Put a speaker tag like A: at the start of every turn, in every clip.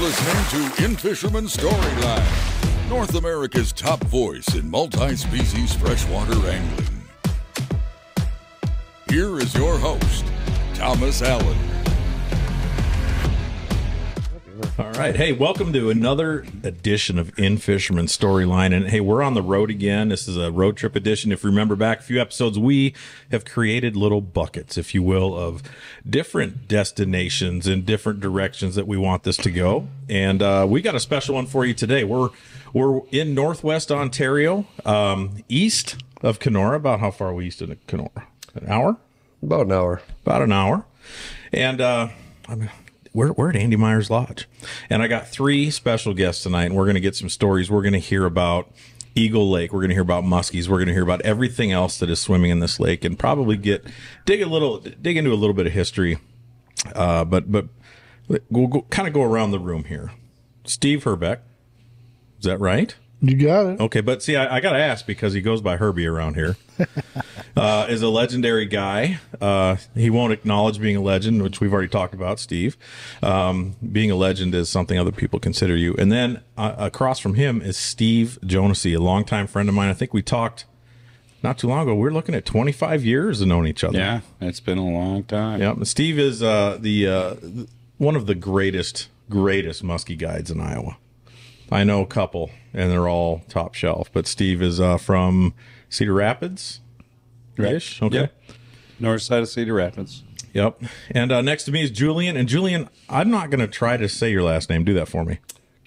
A: listening to In-Fisherman Storyline, North America's top voice in multi-species freshwater angling. Here is your host, Thomas Allen.
B: All right. Hey, welcome to another edition of In-Fisherman Storyline. And hey, we're on the road again. This is a road trip edition. If you remember back a few episodes, we have created little buckets, if you will, of different destinations and different directions that we want this to go. And we got a special one for you today. We're in Northwest Ontario, east of Kenora. About how far are we east of Kenora? An hour?
C: About an hour.
B: About an hour. And we're at Andy Meyer's Lodge. And I got three special guests tonight, and we're going to get some stories. We're going to hear about Eagle Lake. We're going to hear about muskies. We're going to hear about everything else that is swimming in this lake, and probably dig into a little bit of history. But we'll kind of go around the room here. Steve Herbeck. Is that right?
C: You got it.
B: Okay, but see, I got to ask because he goes by Herbie around here. Is a legendary guy. He won't acknowledge being a legend, which we've already talked about, Steve. Being a legend is something other people consider you. And then across from him is Steve Jonesi, a longtime friend of mine. I think we talked not too long ago. We're looking at 25 years of knowing each other.
D: Yeah, it's been a long time.
B: Yeah, Steve is one of the greatest muskie guides in Iowa. I know a couple, and they're all top shelf. But Steve is from Cedar Rapids, right? Okay.
D: Yep. North side of Cedar Rapids.
B: Yep. And next to me is Julian. And Julian, I'm not going to try to say your last name. Do that for me.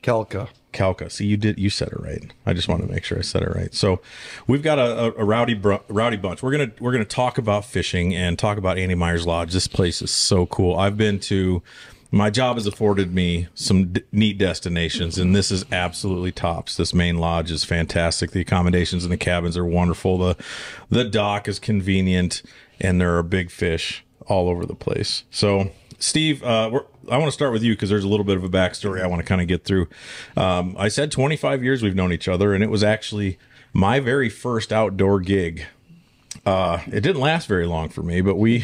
C: Kalka.
B: Kalka. See, you said it right. I just wanted to make sure I said it right. So we've got a rowdy bunch. We're gonna talk about fishing and talk about Andy Meyer's Lodge. This place is so cool. I've been to. My job has afforded me some neat destinations, and this is absolutely tops. This main lodge is fantastic. The accommodations in the cabins are wonderful. The dock is convenient, and there are big fish all over the place. So, Steve, I want to start with you because there's a little bit of a backstory I want to kind of get through. I said 25 years we've known each other, and it was actually my very first outdoor gig. It didn't last very long for me, but we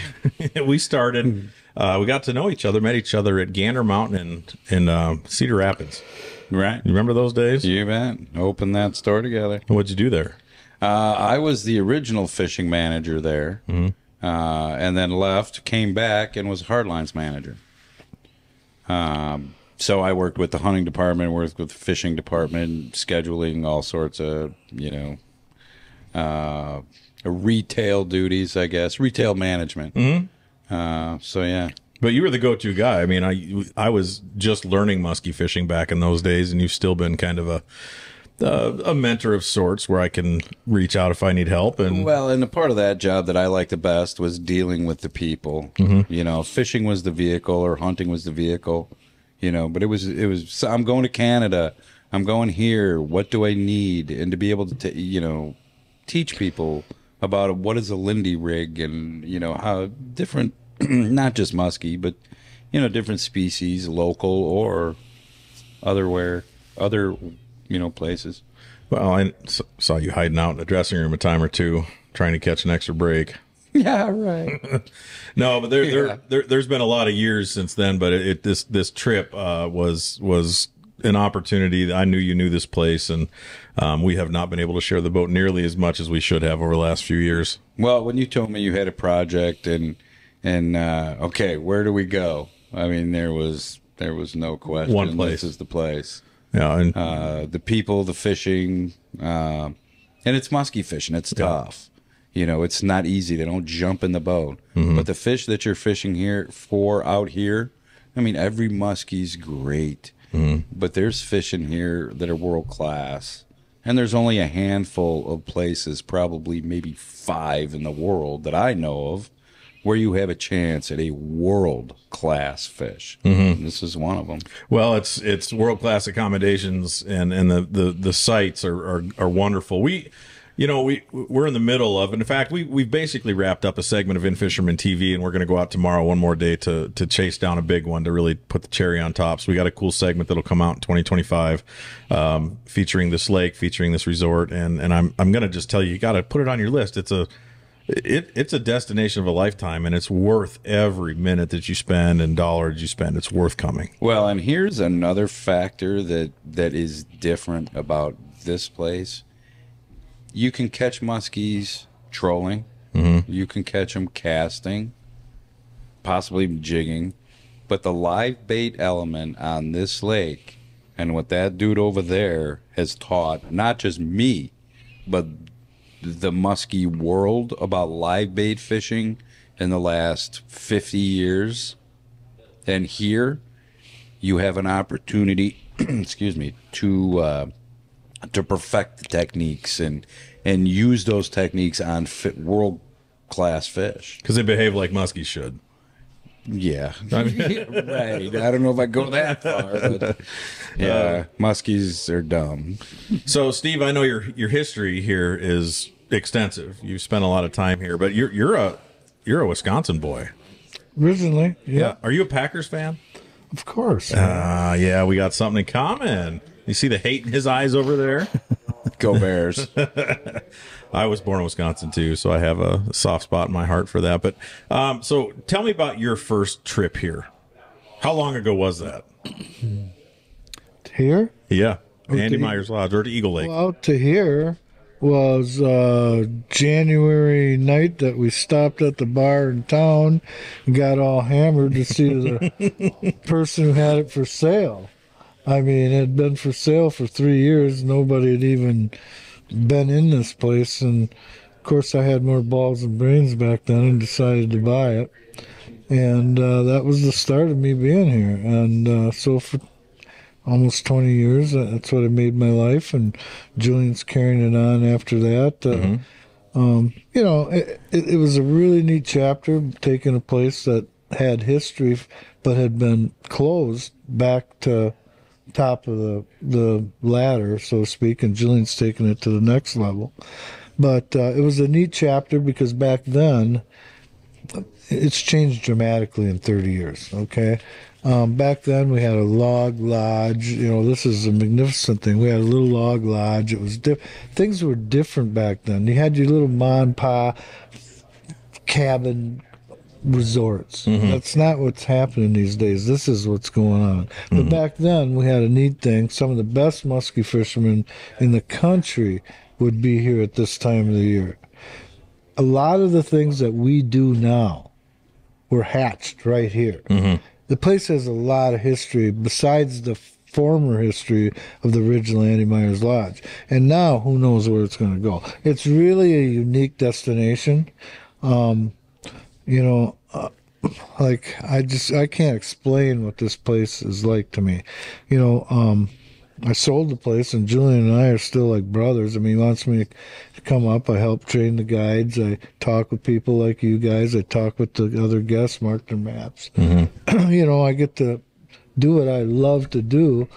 B: started... we got to know each other, met each other at Gander Mountain in Cedar Rapids.
D: Right.
B: You remember those days?
D: You bet. Opened that store together.
B: What'd you do there?
D: I was the original fishing manager there, and then left, came back, and was hardlines manager. So I worked with the hunting department, worked with the fishing department, scheduling all sorts of, retail duties, I guess, retail management. Mm-hmm. So yeah,
B: but you were the go-to guy. I mean, I was just learning muskie fishing back in those days, and you've still been kind of a mentor of sorts where I can reach out if I need help. And
D: a part of that job that I liked the best was dealing with the people. Mm-hmm. Fishing was the vehicle, or hunting was the vehicle. But it was. So I'm going to Canada. I'm going here. What do I need? And to be able to teach people about what is a Lindy rig, and how different, not just muskie, but different species, local or other places.
B: Well, I saw you hiding out in the dressing room a time or two, trying to catch an extra break.
D: Yeah, right.
B: No, but there's been a lot of years since then. But this trip was an opportunity. I knew you knew this place, and we have not been able to share the boat nearly as much as we should have over the last few years.
D: Well, when you told me you had a project and okay, where do we go? I mean, there was no question.
B: One place.
D: This is the place.
B: Yeah, and
D: the people, the fishing, and it's muskie fishing. It's tough. It's not easy. They don't jump in the boat. Mm-hmm. But the fish that you're fishing out here, I mean, every muskie's great. Mm-hmm. But there's fish in here that are world class, and there's only a handful of places, probably maybe 5 in the world that I know of, where you have a chance at a world class fish. Mm-hmm. This is one of them.
B: Well, it's world class accommodations, and the sites are wonderful. We're in the middle of, and in fact, we've basically wrapped up a segment of In-Fisherman TV, and we're going to go out tomorrow one more day to chase down a big one to really put the cherry on top. So we got a cool segment that'll come out in 2025, featuring this lake, featuring this resort, and I'm going to just tell you, you got to put it on your list. It's a destination of a lifetime, and it's worth every minute that you spend and dollar that you spend. It's worth coming.
D: Well, and here's another factor that is different about this place. You can catch muskies trolling. Mm-hmm. You can catch them casting, possibly jigging. But the live bait element on this lake and what that dude over there has taught, not just me, but the muskie world about live bait fishing in the last 50 years. And here you have an opportunity, excuse me, to perfect the techniques and use those techniques on world-class fish.
B: Because they behave like muskies should.
D: Yeah. Right. I don't know if I go that far, but yeah, muskies are dumb.
B: So, Steve, I know your history here is extensive. You've spent a lot of time here, but you're a Wisconsin boy.
C: Originally, yeah.
B: Are you a Packers fan?
C: Of course.
B: Yeah, we got something in common. You see the hate in his eyes over there?
D: Go Bears.
B: I was born in Wisconsin, too, so I have a soft spot in my heart for that. But so tell me about your first trip here. How long ago was that?
C: Here?
B: Yeah. Andy Myers Lodge or to Eagle Lake.
C: Well, out to here was January night that we stopped at the bar in town and got all hammered to see the person who had it for sale. I mean, it had been for sale for 3 years. Nobody had even been in this place. And, of course, I had more balls and brains back then and decided to buy it. And that was the start of me being here. And so for almost 20 years, that's what I made my life. And Julian's carrying it on after that. You know, it was a really neat chapter, taking a place that had history but had been closed back to top of the ladder, so to speak, and Julian's taking it to the next level. But it was a neat chapter because back then, it's changed dramatically in 30 years, okay? Back then, we had a log lodge. You know, this is a magnificent thing. We had a little log lodge. It was things were different back then. You had your little ma and pa cabin resorts. Mm-hmm. That's not what's happening these days. This is what's going on. Mm-hmm. But back then, we had a neat thing. Some of the best muskie fishermen in the country would be here at this time of the year. A lot of the things that we do now were hatched right here. Mm-hmm. The place has a lot of history besides the former history of the original Andy Myers Lodge. And now, who knows where it's going to go. It's really a unique destination. You know, like I can't explain what this place is like to me. You know, I sold the place, and Julian and I are still like brothers. I mean, he wants me to come up. I help train the guides. I talk with people like you guys. I talk with the other guests, mark their maps. Mm-hmm. You know, I get to do what I love to do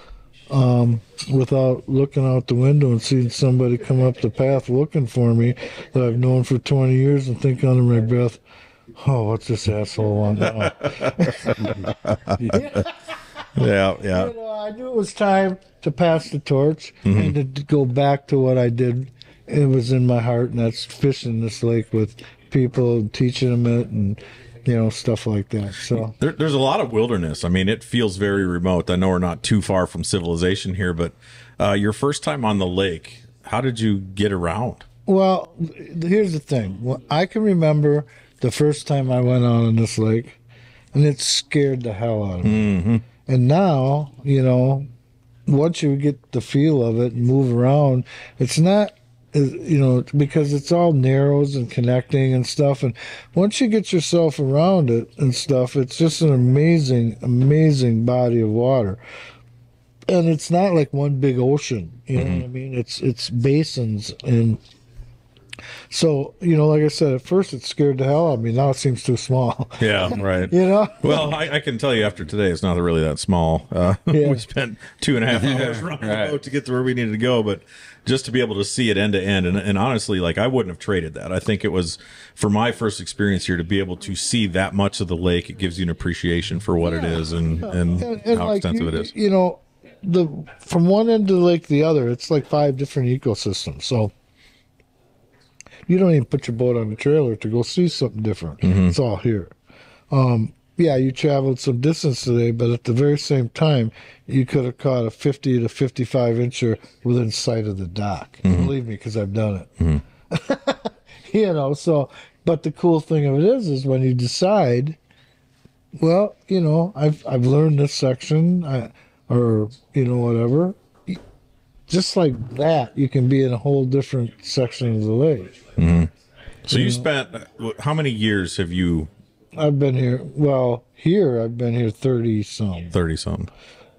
C: without looking out the window and seeing somebody come up the path looking for me that I've known for 20 years and think under my breath, oh, what's this asshole want now?
B: Yeah.
C: You know, I knew it was time to pass the torch and to go back to what I did. It was in my heart, and that's fishing this lake with people and teaching them it and, you know, stuff like that. So
B: there's a lot of wilderness. I mean, it feels very remote. I know we're not too far from civilization here, but your first time on the lake, how did you get around?
C: Well, here's the thing. Well, I can remember the first time I went out on this lake, and it scared the hell out of me. Mm-hmm. And now, you know, once you get the feel of it and move around, it's not, you know, because it's all narrows and connecting and stuff. And once you get yourself around it and stuff, it's just an amazing, amazing body of water. And it's not like one big ocean, you know what I mean? It's basins. And so, you know, like I said, at first it scared the hell out of me. Now it seems too small.
B: Yeah, right.
C: You know?
B: Well, I can tell you after today, it's not really that small. We spent 2.5 hours running the boat to get to where we needed to go, but just to be able to see it end to end. And honestly, like, I wouldn't have traded that. I think it was, for my first experience here, to be able to see that much of the lake, it gives you an appreciation for what it is and how like extensive it is.
C: You know, from one end of the lake to the other, it's like 5 different ecosystems. So you don't even put your boat on the trailer to go see something different. It's all here. Yeah, you traveled some distance today, but at the very same time, you could have caught a 50 to 55 incher within sight of the dock. Believe me, because I've done it. You know, so, but the cool thing of it is when you decide, well, you know, I've learned this section, or, you know, whatever. Just like that, you can be in a whole different section of the lake.
B: So you spent, how many years have you?
C: I've been here, well, here I've been here 30-some.
B: 30-some.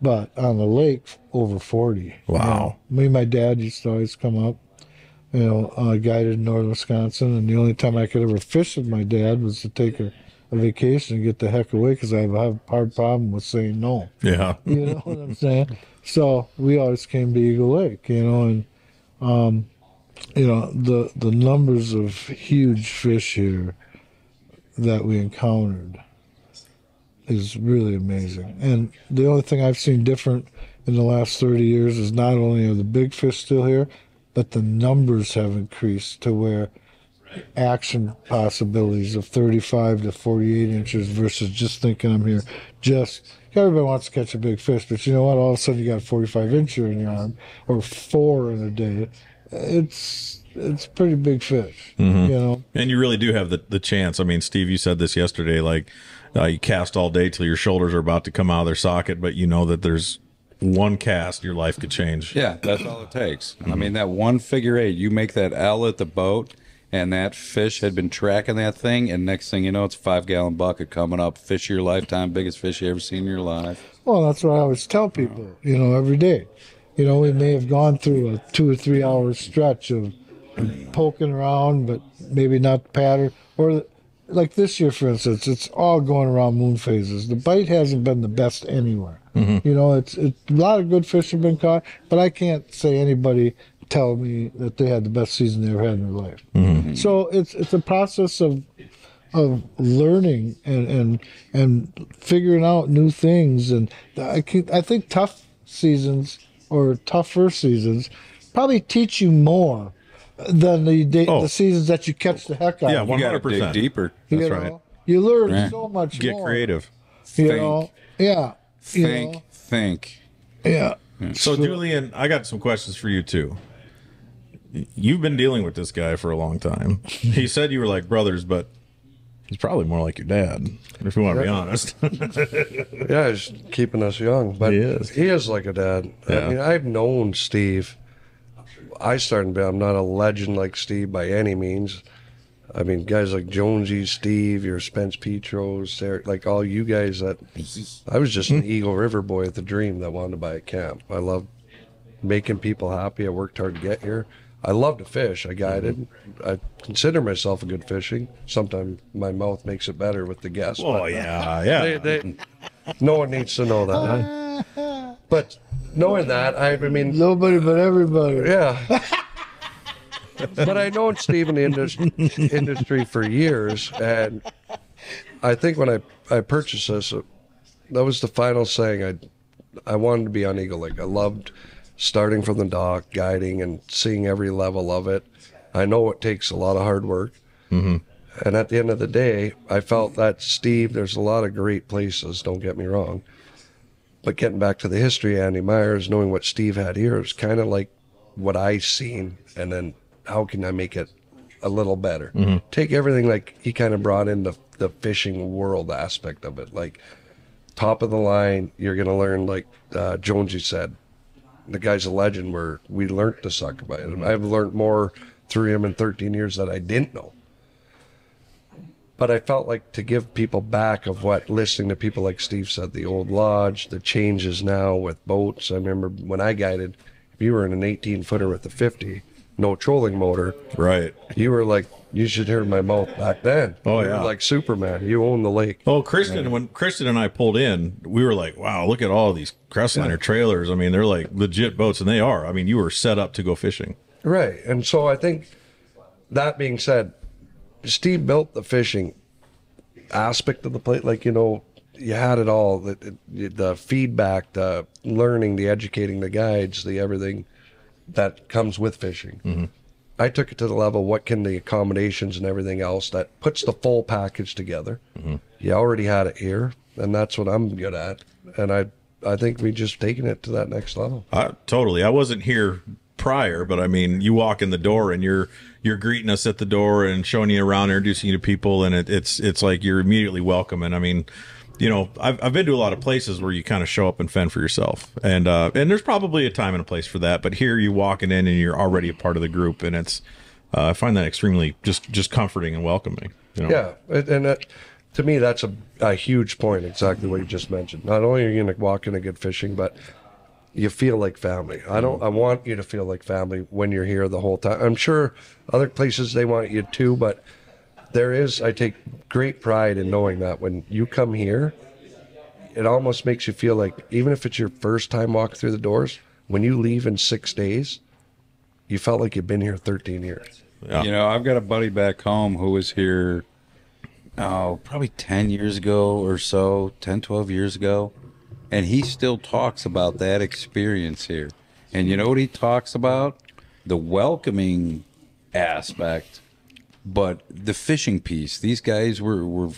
C: But on the lake, over 40.
B: Wow.
C: You know, me and my dad used to always come up, you know, guided in northern Wisconsin, and the only time I could ever fish with my dad was to take a vacation and get the heck away, because I have a hard problem with saying no.
B: Yeah.
C: You know what I'm saying? So we always came to Eagle Lake, you know, and, you know, the numbers of huge fish here that we encountered is really amazing. And the only thing I've seen different in the last 30 years is not only are the big fish still here, but the numbers have increased to where action possibilities of 35 to 48 inches versus just thinking I'm here. Just everybody wants to catch a big fish, but you know what? All of a sudden you got a 45 incher in your arm, or 4 in a day. It's pretty big fish, you know.
B: And you really do have the chance. I mean, Steve, you said this yesterday, like you cast all day till your shoulders are about to come out of their socket, but you know that there's one cast, your life could change.
D: Yeah, that's all it takes. I mean, that one figure eight, you make that L at the boat, and that fish had been tracking that thing, and next thing you know, it's a 5-gallon bucket coming up. Fish of your lifetime, biggest fish you ever seen in your life.
C: Well, that's what I always tell people, you know, every day. You know, we may have gone through a 2 or 3 hour stretch of poking around, but maybe not the pattern. Or like this year, for instance, it's all going around moon phases. The bite hasn't been the best anywhere. You know, it's a lot of good fish have been caught, but I can't say anybody tell me that they had the best season they ever had in their life. So it's a process of learning and figuring out new things. And I think tough seasons or tougher seasons probably teach you more than the seasons that you catch the heck out
B: Yeah,
C: of.
B: 100%.
D: Dig deeper.
B: That's
C: You
B: right.
C: know? You learn so much
B: Get
C: more.
B: creative.
C: You
D: Think.
C: know? Yeah.
D: Think.
C: Yeah.
B: So, Julian, I got some questions for you, too. You've been dealing with this guy for a long time. He said you were like brothers, but he's probably more like your dad, if you want to be honest.
E: Yeah, he's keeping us young, but
B: He is
E: like a dad.
B: Yeah.
E: I mean, I've known Steve. I'm not a legend like Steve by any means. I mean, guys like Jonesy, Steve, your Spence Petros, like all you guys that. I was just an Eagle River boy at the Dream that wanted to buy a camp. I love making people happy. I worked hard to get here. I love to fish. I guided. I consider myself a good fishing. Sometimes my mouth makes it better with the guests.
B: Oh,
E: but,
B: yeah.
E: no one needs to know that. But knowing that, I mean,
C: Nobody but everybody.
E: yeah. But I've known Steve in the industry for years, and I think when I purchased this, that was the final saying. I wanted to be on Eagle Lake. I loved starting from the dock, guiding, and seeing every level of it. I know it takes a lot of hard work. And at the end of the day, I felt that Steve, there's a lot of great places, don't get me wrong. But getting back to the history, Andy Myers, knowing what Steve had here, it was kind of like what I seen, and then how can I make it a little better? Take everything like he kind of brought in the fishing world aspect of it. Like top of the line, you're going to learn, like Jonesy said, the guy's a legend where we learned to suck by it. I've learned more through him in 13 years that I didn't know. But I felt like to give people back of what listening to people like Steve said, the old lodge, the changes now with boats. I remember when I guided, if you were in an 18-footer with a 50, no trolling motor,
B: Right.
E: you were like, you should hear my mouth back then.
B: Oh,
E: You
B: yeah.
E: were like Superman. You own the lake.
B: Oh, Kristen, when Kristen and I pulled in, we were like, wow, look at all these Crestliner trailers. I mean, they're like legit boats, and they are. I mean, you were set up to go fishing.
E: Right. And so I think, that being said, Steve built the fishing aspect of the plate. Like, you know, you had it all, the feedback, the learning, the educating, the guides, the everything that comes with fishing. I took it to the level, what can the accommodations and everything else that puts the full package together. You already had it here, and that's what I'm good at. And I think we just taken it to that next level.
B: Totally. I wasn't here prior, but I mean, you walk in the door and you're greeting us at the door and showing you around, introducing you to people, and it's like you're immediately welcome. And I mean, you know, I've been to a lot of places where you kind of show up and fend for yourself, and there's probably a time and a place for that. But here, you walking in and you're already a part of the group, and it's I find that extremely just comforting and welcoming. You know?
E: Yeah, and to me, that's a huge point. Exactly what you just mentioned. Not only are you going to walk in and get fishing, but you feel like family. I want you to feel like family when you're here the whole time. I'm sure other places they want you to, but I take great pride in knowing that when you come here, it almost makes you feel like, even if it's your first time walking through the doors, when you leave in 6 days, you felt like you've been here 13 years.
D: Yeah. You know, I've got a buddy back home who was here, probably 10 years ago or so, 10, 12 years ago. And he still talks about that experience here. And you know what he talks about? The welcoming aspect, but the fishing piece. These guys were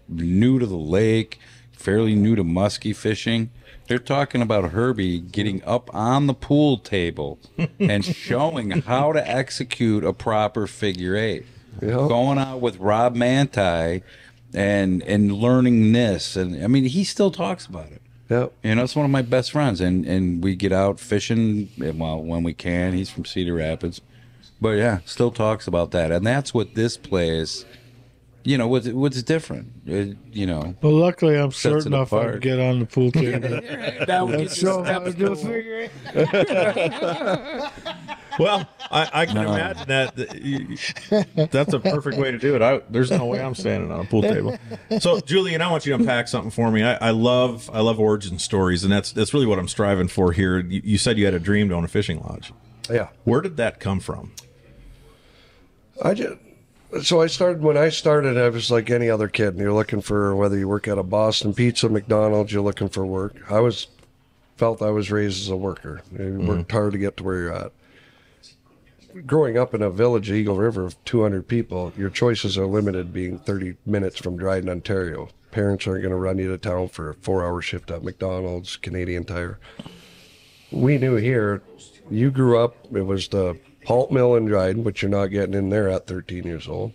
D: new to the lake, fairly new to muskie fishing. They're talking about Herbie getting up on the pool table and showing how to execute a proper figure eight. Yep. Going out with Rob Manti and learning this. And I mean, he still talks about it.
E: Yep.
D: You know, it's one of my best friends, and we get out fishing, well, when we can. He's from Cedar Rapids. But yeah, still talks about that. And that's what this place, you know, what's different, you know.
C: Well, luckily I'm short enough I can get on the pool table.
F: That would show how to do a figure eight.
B: Well, I can imagine that. That's a perfect way to do it. There's no way I'm standing on a pool table. So, Julian, I want you to unpack something for me. I love origin stories, and that's really what I'm striving for here. You said you had a dream to own a fishing lodge.
E: Yeah.
B: Where did that come from?
E: When I started, I was like any other kid. And you're looking for, whether you work at a Boston Pizza, McDonald's, you're looking for work. Felt I was raised as a worker. You worked hard to get to where you're at. Growing up in a village, Eagle River, of 200 people, your choices are limited, being 30 minutes from Dryden, Ontario. Parents aren't going to run you to town for a 4-hour shift at McDonald's, Canadian Tire. We knew here, you grew up, it was the pulp mill in Dryden, but you're not getting in there at 13 years old.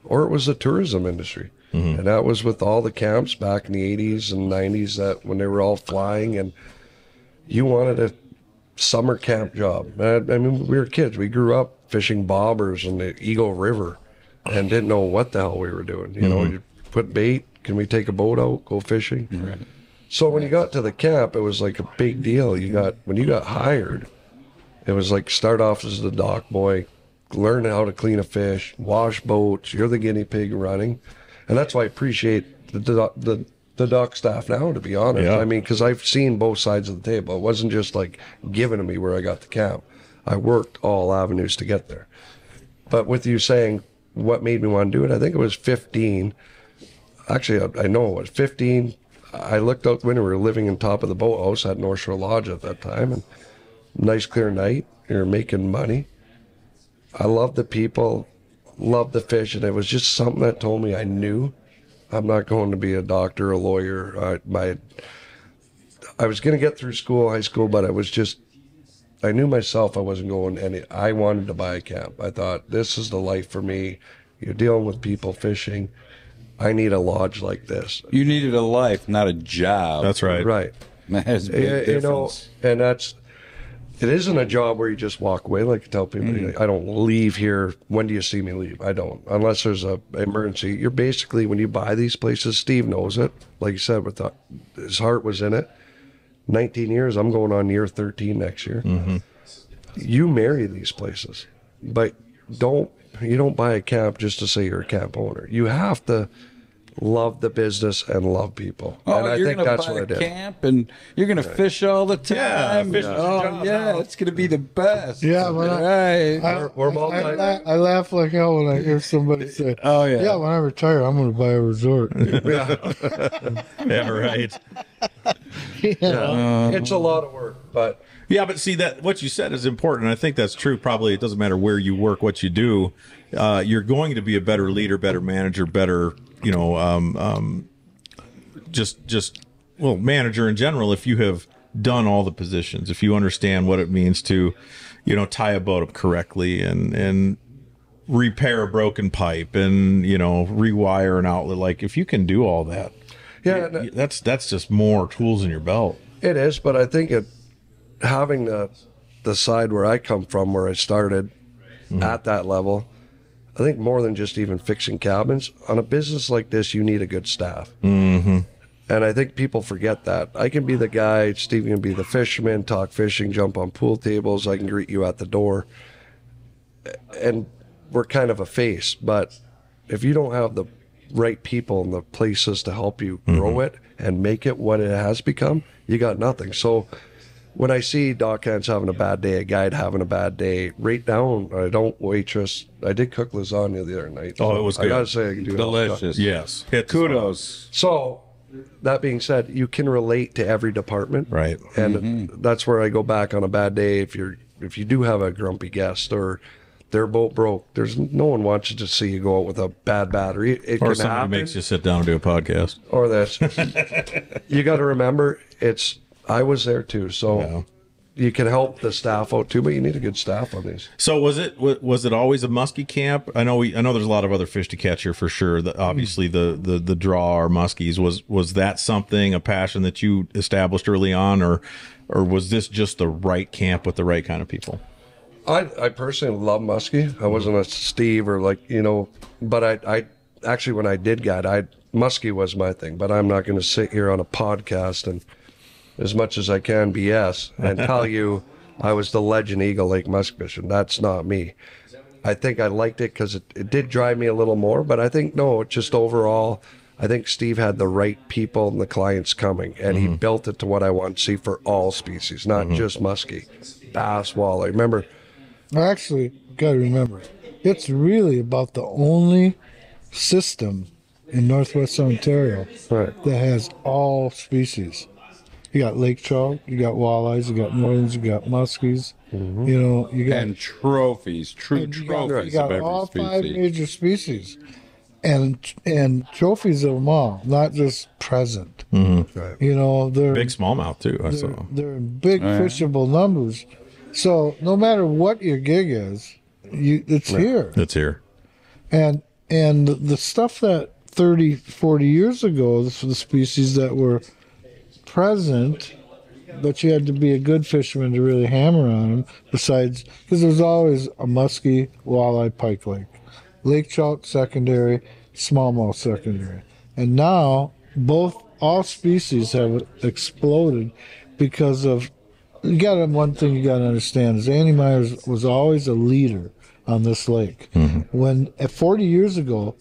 E: Or it was the tourism industry. And that was with all the camps back in the 80s and 90s, that when they were all flying, and you wanted a summer camp job. I mean, we were kids. We grew up fishing bobbers in the Eagle River and didn't know what the hell we were doing. You know, you put bait, can we take a boat out, go fishing? Right. So when you got to the camp, it was like a big deal. When you got hired, it was like start off as the dock boy, learn how to clean a fish, wash boats, you're the guinea pig running. And that's why I appreciate the dock staff now, to be honest. Yeah. I mean, because I've seen both sides of the table. It wasn't just like given to me where I got the camp. I worked all avenues to get there. But with you saying what made me want to do it, I think it was 15. Actually, I know it was 15. I looked out the window. We were living on top of the boathouse at North Shore Lodge at that time. And nice clear night. You're making money. I loved the people, loved the fish. And it was just something that told me I knew I'm not going to be a doctor, a lawyer. I was going to get through school, high school, but I knew myself I wasn't going any. I wanted to buy a camp. I thought, this is the life for me. You're dealing with people fishing. I need a lodge like this.
D: You needed a life, not a job.
B: That's right.
E: Right.
D: That's a big difference.
E: You know, and it isn't a job where you just walk away. Like I tell people, I don't leave here. When do you see me leave? I don't. Unless there's an emergency. You're basically, when you buy these places, Steve knows it. Like you said, his heart was in it. 19 years, I'm going on year 13 next year. You marry these places, but you don't buy a camp just to say you're a camp owner. You have to love the business and love people.
D: Oh,
E: and I think that's what I did.
D: Camp and you're gonna fish all the time.
B: Yeah,
D: it's gonna be the best.
C: Yeah, when I laugh like hell when I hear somebody say, "Oh yeah, when I retire, I'm going to buy a resort."
B: Yeah, right.
E: It's a lot of work, but
B: Yeah, but see that what you said is important. I think that's true. Probably it doesn't matter where you work, what you do. You're going to be a better leader, better manager, better, manager in general if you have done all the positions. If you understand what it means to, tie a boat up correctly and repair a broken pipe and rewire an outlet. Like if you can do all that, that's just more tools in your belt.
E: it is. But I think having the side where I come from, where I started at that level, I think more than just even fixing cabins, on a business like this, you need a good staff.
B: Mm-hmm.
E: And I think people forget that. I can be the guy, Steve can be the fisherman, talk fishing, jump on pool tables, I can greet you at the door. And we're kind of a face, but if you don't have the right people and the places to help you grow it and make it what it has become, you got nothing. So when I see dockhands having a bad day, a guide having a bad day, right down, I don't waitress. I did cook lasagna the other night.
B: Oh, it was good.
E: I gotta say, I can do
D: Delicious.
B: Yes.
D: Kudos.
E: So that being said, you can relate to every department,
B: Right.
E: and that's where I go back on a bad day. If you do have a grumpy guest or their boat broke, there's no one wants to see you go out with a bad battery. It
B: Or
E: can
B: somebody
E: happen.
B: makes you sit down and do a podcast.
E: Or this. You got to remember, I was there too, so you can help the staff out too, but you need a good staff on these.
B: So was it always a muskie camp? I know there's a lot of other fish to catch here for sure. Obviously the draw or muskies was that something, a passion that you established early on, or was this just the right camp with the right kind of people?
E: I personally love muskie. I wasn't a Steve or but I actually, when I did guide, muskie was my thing. But I'm not going to sit here on a podcast and, as much as I can, BS and tell you I was the legend Eagle Lake musk fishing. That's not me. I think I liked it because it did drive me a little more. But I think just overall, I think Steve had the right people and the clients coming, and he built it to what I want to see for all species, not just muskie, bass, walleye. Remember.
C: Actually, got to remember, it's really about the only system in Northwest Ontario that has all species. You got lake trout, you got walleyes, you got northerns, you got muskies. You got
D: And trophies, trophies
C: you got
D: of every
C: all
D: species.
C: 5 major species, and trophies of them all, not just present.
E: Right.
C: They're
B: Big smallmouth too. I saw.
C: they're in big fishable numbers. So no matter what your gig is, it's here.
B: It's here.
C: And the stuff that 30, 40 years ago, this was the species that were present, but you had to be a good fisherman to really hammer on them. Besides, because there's always a muskie, walleye, pike lake trout secondary, smallmouth secondary, and now all species have exploded because of. One thing you got to understand is Andy Myers was always a leader on this lake. When 40 years ago,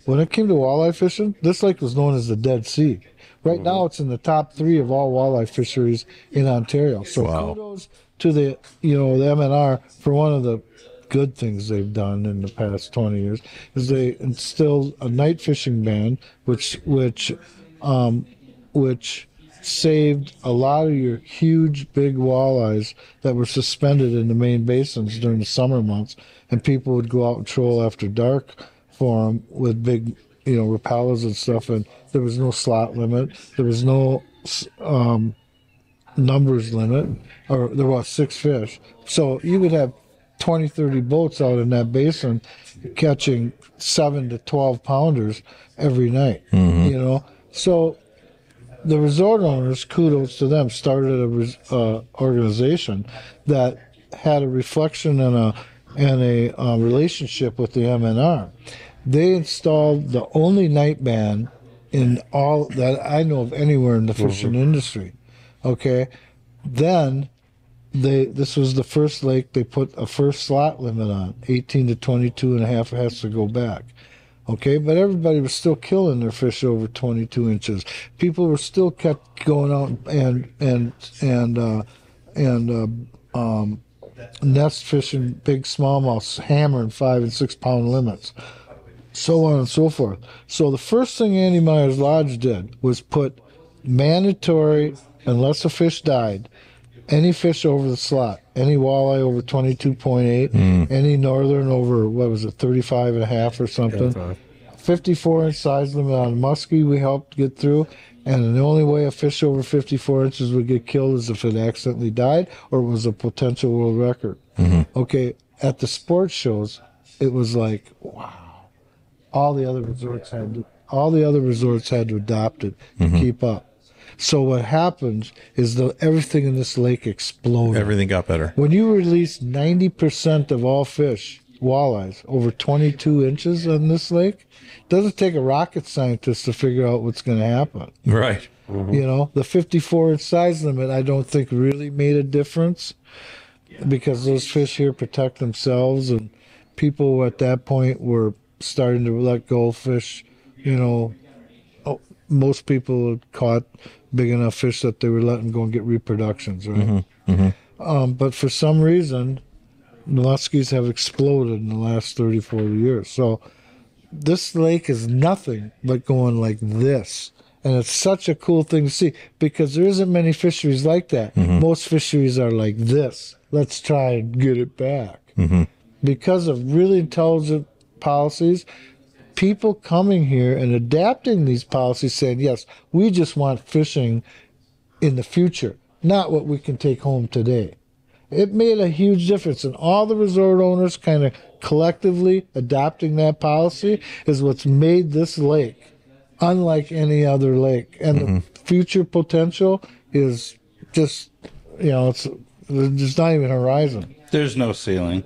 C: when it came to walleye fishing, this lake was known as the Dead Sea. Right now, it's in the top 3 of all walleye fisheries in Ontario. So kudos to the MNR for one of the good things they've done in the past 20 years is they instilled a night fishing ban, which saved a lot of your huge big walleyes that were suspended in the main basins during the summer months, and people would go out and troll after dark for them with big repellers and stuff, and there was no slot limit, there was no numbers limit, or there was 6 fish, so you would have 20, 30 boats out in that basin catching 7 to 12 pounders every night. So the resort owners, kudos to them, started a organization that had a reflection and a relationship with the MNR. They installed the only night ban in all that I know of anywhere in the fishing industry. Okay, then this was the first lake they put a first slot limit on, 18 to 22 and a half has to go back. Okay, but everybody was still killing their fish over 22 inches. People were still kept going out and nest fishing big smallmouths, hammering 5 and 6 pound limits, so on and so forth. So the first thing Andy Myers Lodge did was put mandatory unless a fish died, any fish over the slot, any walleye over 22.8, any northern over, what was it, 35 and a half or something, 54-inch size limit on muskie we helped get through, and the only way a fish over 54 inches would get killed is if it accidentally died or was a potential world record. Okay, at the sports shows, it was like, wow. All the other resorts had to adopt it to keep up. So what happens is everything in this lake exploded.
B: Everything got better.
C: When you release 90% of all fish, walleyes, over 22 inches on this lake, it doesn't take a rocket scientist to figure out what's going to happen.
B: Right.
C: You know, the 54-inch size limit, I don't think really made a difference because those fish here protect themselves, and people at that point were starting to let go fish. You know, most people had caught big enough fish that they were letting go and get reproductions, right? But for some reason, the muskies have exploded in the last 30, 40 years. So this lake is nothing but going like this. And it's such a cool thing to see because there isn't many fisheries like that. Most fisheries are like this. Let's try and get it back. Because of really intelligent policies, people coming here and adapting these policies saying, yes, we just want fishing in the future, not what we can take home today. It made a huge difference, and all the resort owners kind of collectively adopting that policy is what's made this lake unlike any other lake. And the future potential is just, you know, there's not even a horizon.
D: There's no ceiling.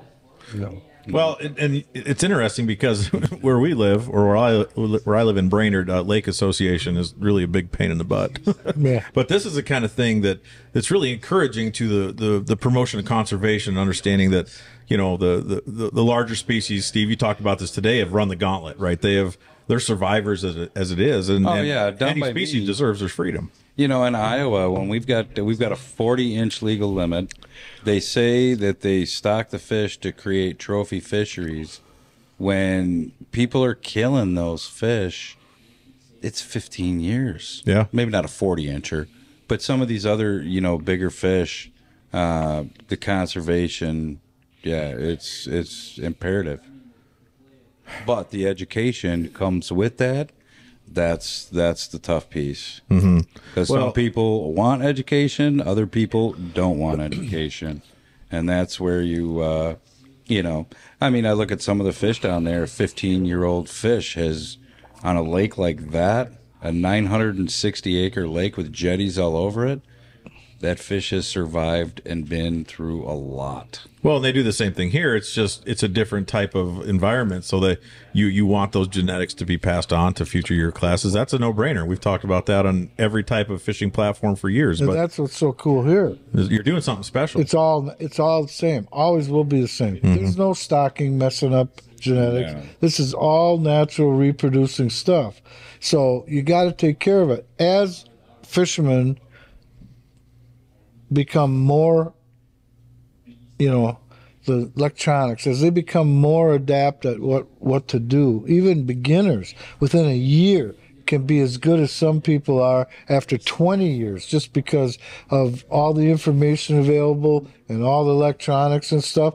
E: No.
B: Well, and it's interesting because where we live, or where I live in Brainerd, Lake Association is really a big pain in the butt.
C: Yeah.
B: But this is the kind of thing that's really encouraging to the promotion of conservation, understanding that, you know, the larger species. Steve, you talked about this today, have run the gauntlet, right? They're survivors as it is, and any species deserves their freedom.
D: You know, in Iowa, when we've got a 40-inch legal limit, they say that they stock the fish to create trophy fisheries. When people are killing those fish, it's 15 years.
B: Yeah.
D: Maybe not a 40-incher, but some of these other, you know, bigger fish, the conservation, it's imperative. But the education comes with that. That's the tough piece. Because some people want education, other people don't want education, and that's where you, you know, I mean, I look at some of the fish down there. 15-year-old fish has, on a lake like that, a 960-acre lake with jetties all over it. That fish has survived and been through a lot.
B: Well, they do the same thing here. It's just it's a different type of environment, so that you want those genetics to be passed on to future year classes. That's a no-brainer. We've talked about that on every type of fishing platform for years.
C: And
B: but
C: that's what's so cool here.
B: You're doing something special.
C: It's all the same. Always will be the same. There's no stocking messing up genetics.
D: Yeah.
C: This is all natural reproducing stuff. So you got to take care of it. As fishermen become more, you know, the electronics, as they become more adept at what to do, even beginners within a year can be as good as some people are after 20 years, just because of all the information available and all the electronics and stuff.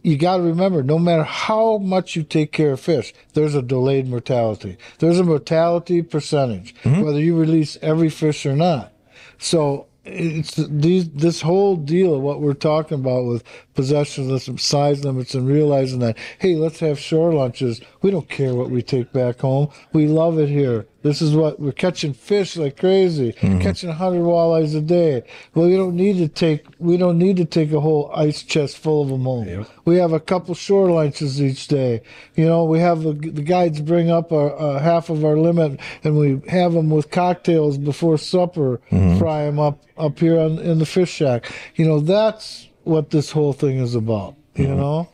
C: You got to remember, no matter how much you take care of fish, there's a delayed mortality. There's a mortality percentage, whether you release every fish or not. So it's this whole deal of what we're talking about with possession limits, size limits, and realizing that, hey, let's have shore lunches. We don't care what we take back home. We love it here. This is what we're catching fish like crazy, catching 100 walleyes a day. Well, we don't need to take a whole ice chest full of them home. Yep. We have a couple shore lunches each day. You know, we have the guides bring up half of our limit, and we have them with cocktails before supper, fry them up here in the fish shack. You know, that's what this whole thing is about. You know,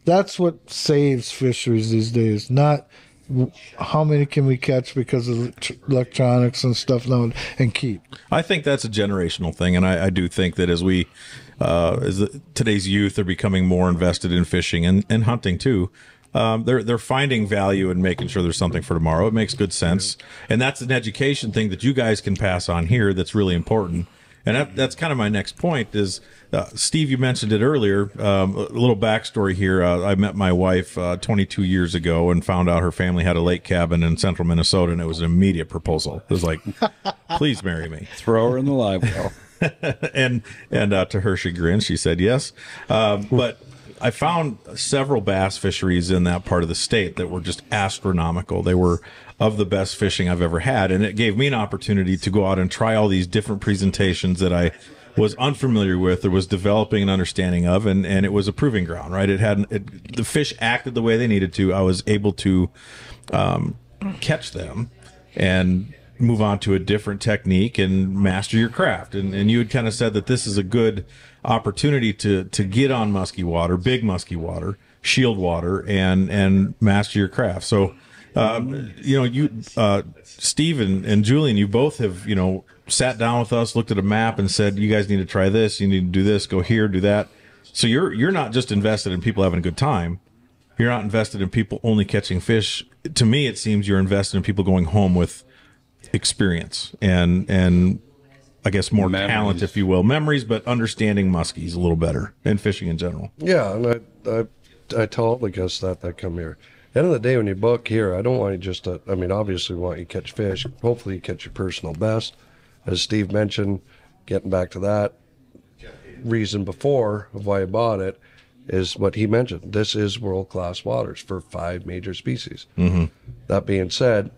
C: that's what saves fisheries these days, not how many can we catch because of electronics and stuff now and keep.
B: I think that's a generational thing, and I do think that as today's youth are becoming more invested in fishing and hunting too, they're finding value in making sure there's something for tomorrow. It makes good sense, and that's an education thing that you guys can pass on here. That's really important, and that's kind of my next point. Is Steve, you mentioned it earlier. A little backstory here. I met my wife 22 years ago and found out her family had a lake cabin in central Minnesota, and it was an immediate proposal. It was like, please marry me.
D: Throw her in the live well.
B: and to her chagrin, she said yes. But I found several bass fisheries in that part of the state that were just astronomical. They were of the best fishing I've ever had, and it gave me an opportunity to go out and try all these different presentations that I was unfamiliar with or was developing an understanding of, and it was a proving ground, right? The fish acted the way they needed to. I was able to catch them and move on to a different technique and master your craft. And you had kind of said that this is a good opportunity to get on musky water, big musky water, shield water, and master your craft. So, Steve and Julian, you both have, sat down with us, looked at a map and said, you guys need to try this. You need to do this, go here, do that. So you're not just invested in people having a good time. You're not invested in people only catching fish. To me, it seems you're invested in people going home with experience and I guess more talent, if you will, memories, but understanding muskies a little better and fishing in general.
E: Yeah, and I tell all the guests that come here. At the end of the day, when you book here, I don't want you just to, obviously we want you to catch fish. Hopefully you catch your personal best. As Steve mentioned, getting back to that reason before of why I bought it is what he mentioned. This is world-class waters for 5 major species. Mm-hmm. That being said,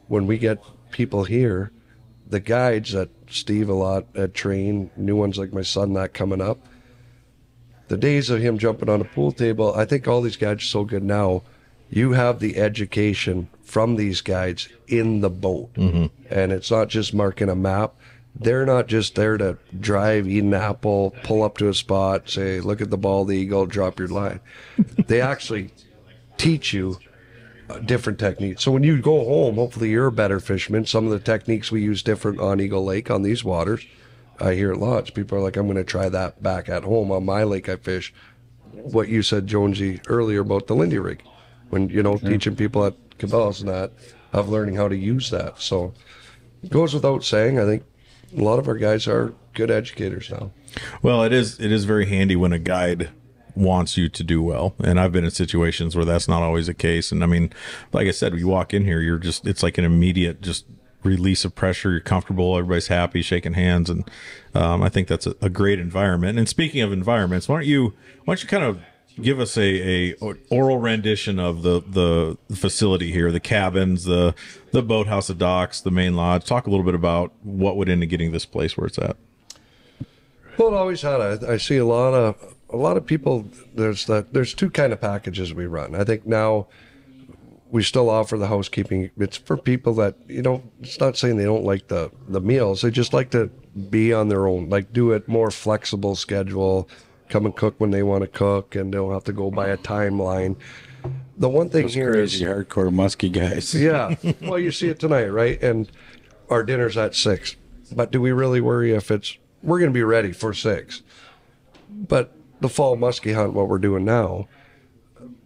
E: when we get people here, the guides that Steve a lot had trained, new ones like my son that coming up, the days of him jumping on a pool table, I think all these guides are so good now. You have the education from these guides in the boat. Mm-hmm. And it's not just marking a map. They're not just there to drive, eat an apple, pull up to a spot, say, look at the bald eagle, drop your line. They actually teach you different techniques. So when you go home, hopefully you're a better fisherman. Some of the techniques we use different on Eagle Lake on these waters. I hear it lots. People are like, I'm going to try that back at home on my lake I fish. What you said, Jonesy, earlier about the Lindy rig. When, teaching people at Cabela's and that, of learning how to use that. So it goes without saying, I think a lot of our guys are good educators now. Well,
B: it is very handy when a guide wants you to do well, and I've been in situations where that's not always the case. And like I said, when you walk in here, it's like an immediate just release of pressure. You're comfortable, everybody's happy, shaking hands, and I think that's a great environment. And speaking of environments, why don't you kind of give us a oral rendition of the facility here, the cabins, the boathouse, the docks, the main lodge. Talk a little bit about what went into getting this place where it's at.
E: Well, it always had. I see a lot of people. There's 2 kind of packages we run. I think now we still offer the housekeeping. It's for people that, it's not saying they don't like the meals. They just like to be on their own, like do it more flexible schedule, come and cook when they want to cook, and they don't have to go by a timeline. The one thing here is
D: hardcore muskie guys.
E: Yeah. Well, you see it tonight, right? And our dinner's at 6. But do we really worry if we're going to be ready for 6? But the fall muskie hunt, what we're doing now,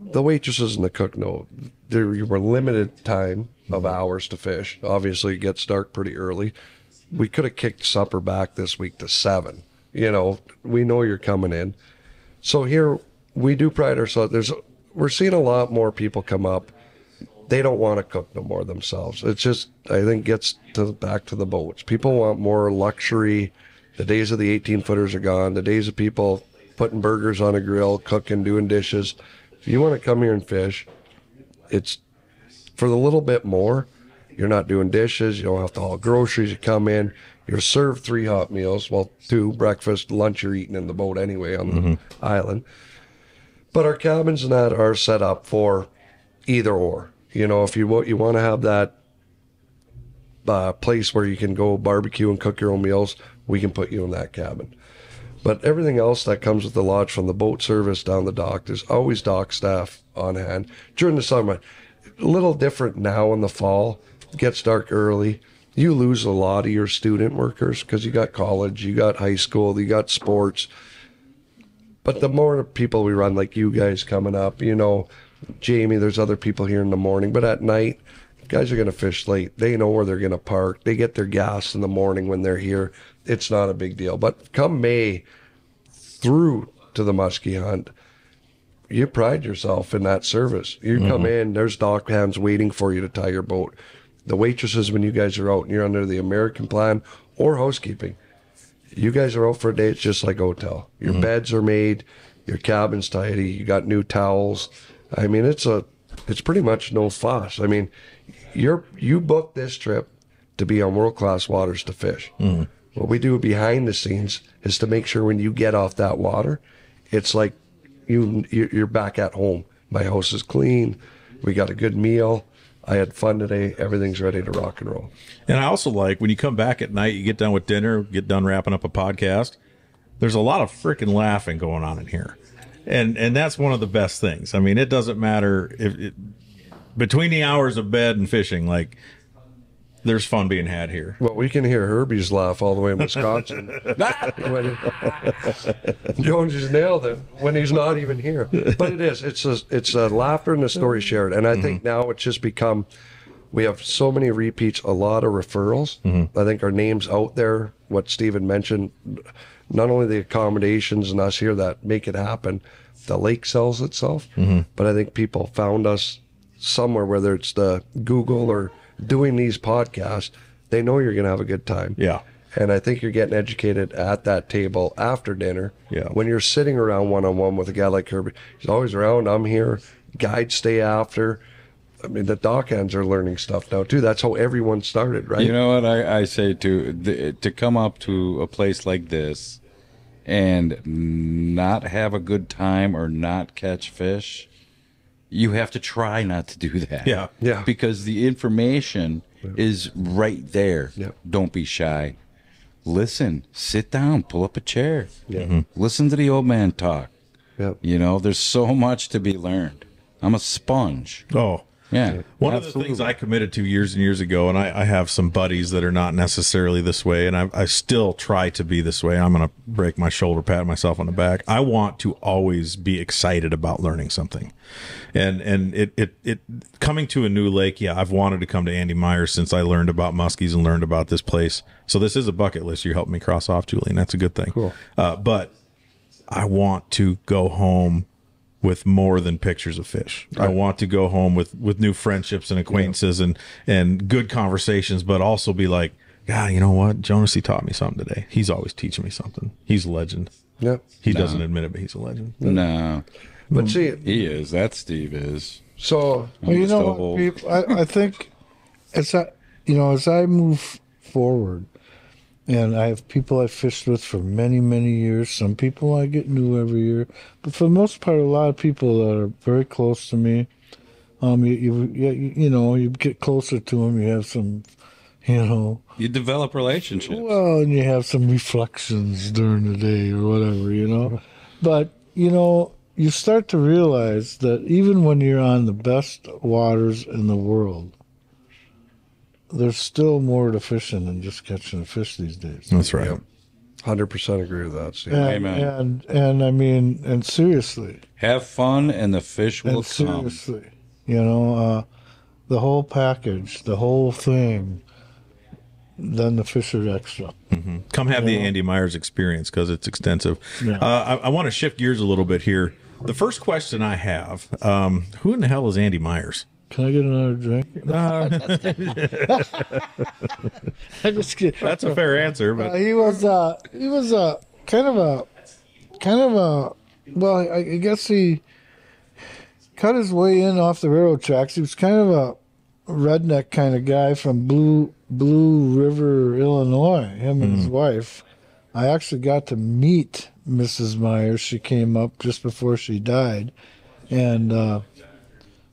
E: the waitresses and the cook know there were limited time of hours to fish. Obviously, it gets dark pretty early. We could have kicked supper back this week to 7. We know you're coming in. So here we do pride ourselves. We're seeing a lot more people come up. They don't want to cook no more themselves. It's just, I think, gets back to the boats. People want more luxury. The days of the 18-footers are gone. The days of people putting burgers on a grill, cooking, doing dishes. If you want to come here and fish, it's for the little bit more. You're not doing dishes. You don't have to haul groceries. You come in. You're served 3 hot meals. Well, 2, breakfast, lunch you're eating in the boat anyway on the island. But our cabins and that are set up for either or. If you want to have that place where you can go barbecue and cook your own meals, we can put you in that cabin. But everything else that comes with the lodge, from the boat service down the dock, there's always dock staff on hand. During the summer, a little different now in the fall. It gets dark early. You lose a lot of your student workers because you got college, you got high school, you got sports. But the more people we run, like you guys coming up, Jamie, there's other people here in the morning, but at night, guys are going to fish late. They know where they're going to park. They get their gas in the morning when they're here. It's not a big deal. But come May through to the muskie hunt, you pride yourself in that service. You come in, there's dock hands waiting for you to tie your boat. The waitresses, when you guys are out and you're under the American plan or housekeeping, you guys are out for a day. It's just like a hotel. Your beds are made, your cabin's tidy, you got new towels. I mean, it's pretty much no fuss. I mean, you booked this trip to be on world-class waters to fish. What we do behind the scenes is to make sure when you get off that water, it's like you're back at home. My house is clean. We got a good meal. I had fun today. Everything's ready to rock and roll.
B: And I also like when you come back at night, you get done with dinner, get done wrapping up a podcast. There's a lot of freaking laughing going on in here. And that's one of the best things. I mean, it doesn't matter if between the hours of bed and fishing, like there's fun being had here.
E: Well, we can hear Herbie's laugh all the way in Wisconsin. Jones just nailed it when he's not even here. But it is. It's a laughter and a story shared. And I think now it's just become, we have so many repeats, a lot of referrals. I think our name's out there, what Steven mentioned, not only the accommodations and us here that make it happen, the lake sells itself. But I think people found us somewhere, whether it's the Google or doing these podcasts, they know you're going to have a good time.
B: Yeah.
E: And I think you're getting educated at that table after dinner.
B: Yeah.
E: When you're sitting around one-on-one with a guy like Herbie, he's always around, I'm here, guides stay after. I mean, the dock hands are learning stuff now, too. That's how everyone started, right?
D: You know what I say, to come up to a place like this and not have a good time or not catch fish, you have to try not to do that.
B: Yeah.
E: Yeah.
D: Because the information is right there.
E: Yep.
D: Don't be shy. Listen, sit down, pull up a chair.
E: Yeah.
D: Listen to the old man talk.
E: Yep.
D: You know, there's so much to be learned. I'm a sponge.
B: Oh,
D: Yeah.
B: one of the things I committed to years and years ago, and I have some buddies that are not necessarily this way, and I still try to be this way. I'm going to break my shoulder, pat myself on the back. I want to always be excited about learning something. And it coming to a new lake, yeah, I've wanted to come to Andy Myers since I learned about muskies and learned about this place. So this is a bucket list you helped me cross off, Julian. That's a good thing.
E: Cool.
B: But I want to go home with more than pictures of fish. Right. I want to go home with new friendships and acquaintances and good conversations, but also be like, God, you know what? Jonesi taught me something today. He's always teaching me something. He's a legend.
E: Yep.
B: He doesn't admit it, but he's a legend.
D: No.
E: But see,
D: He is. That Steve is.
E: so
C: Well, you
D: Still
C: know,
D: hold.
C: people, I think as I move forward, and I have people I fished with for many, many years. Some people I get new every year, but for the most part, a lot of people that are very close to me. You get closer to them. You have some,
D: You develop relationships.
C: well, and you have some reflections during the day or whatever, But you start to realize that even when you're on the best waters in the world, there's still more to fishing than just catching a fish these days.
B: That's right.
E: 100% agree with that, Steve.
D: Amen.
C: And I mean, and seriously,
D: Have fun, and the fish will
C: and
D: come.
C: seriously, the whole package, the whole thing, then the fish are extra.
B: Come have the Andy Myers experience because it's extensive.
C: Yeah.
B: I want to shift gears a little bit here. The first question I have, who in the hell is Andy Myers?
C: Can I get another drink? I'm just kidding.
B: That's a fair answer, but
C: He was kind of a well, I guess he cut his way in off the railroad tracks. He was kind of a redneck kind of guy from Blue River, Illinois, him and his wife. I actually got to meet Mrs. Myers. She came up just before she died and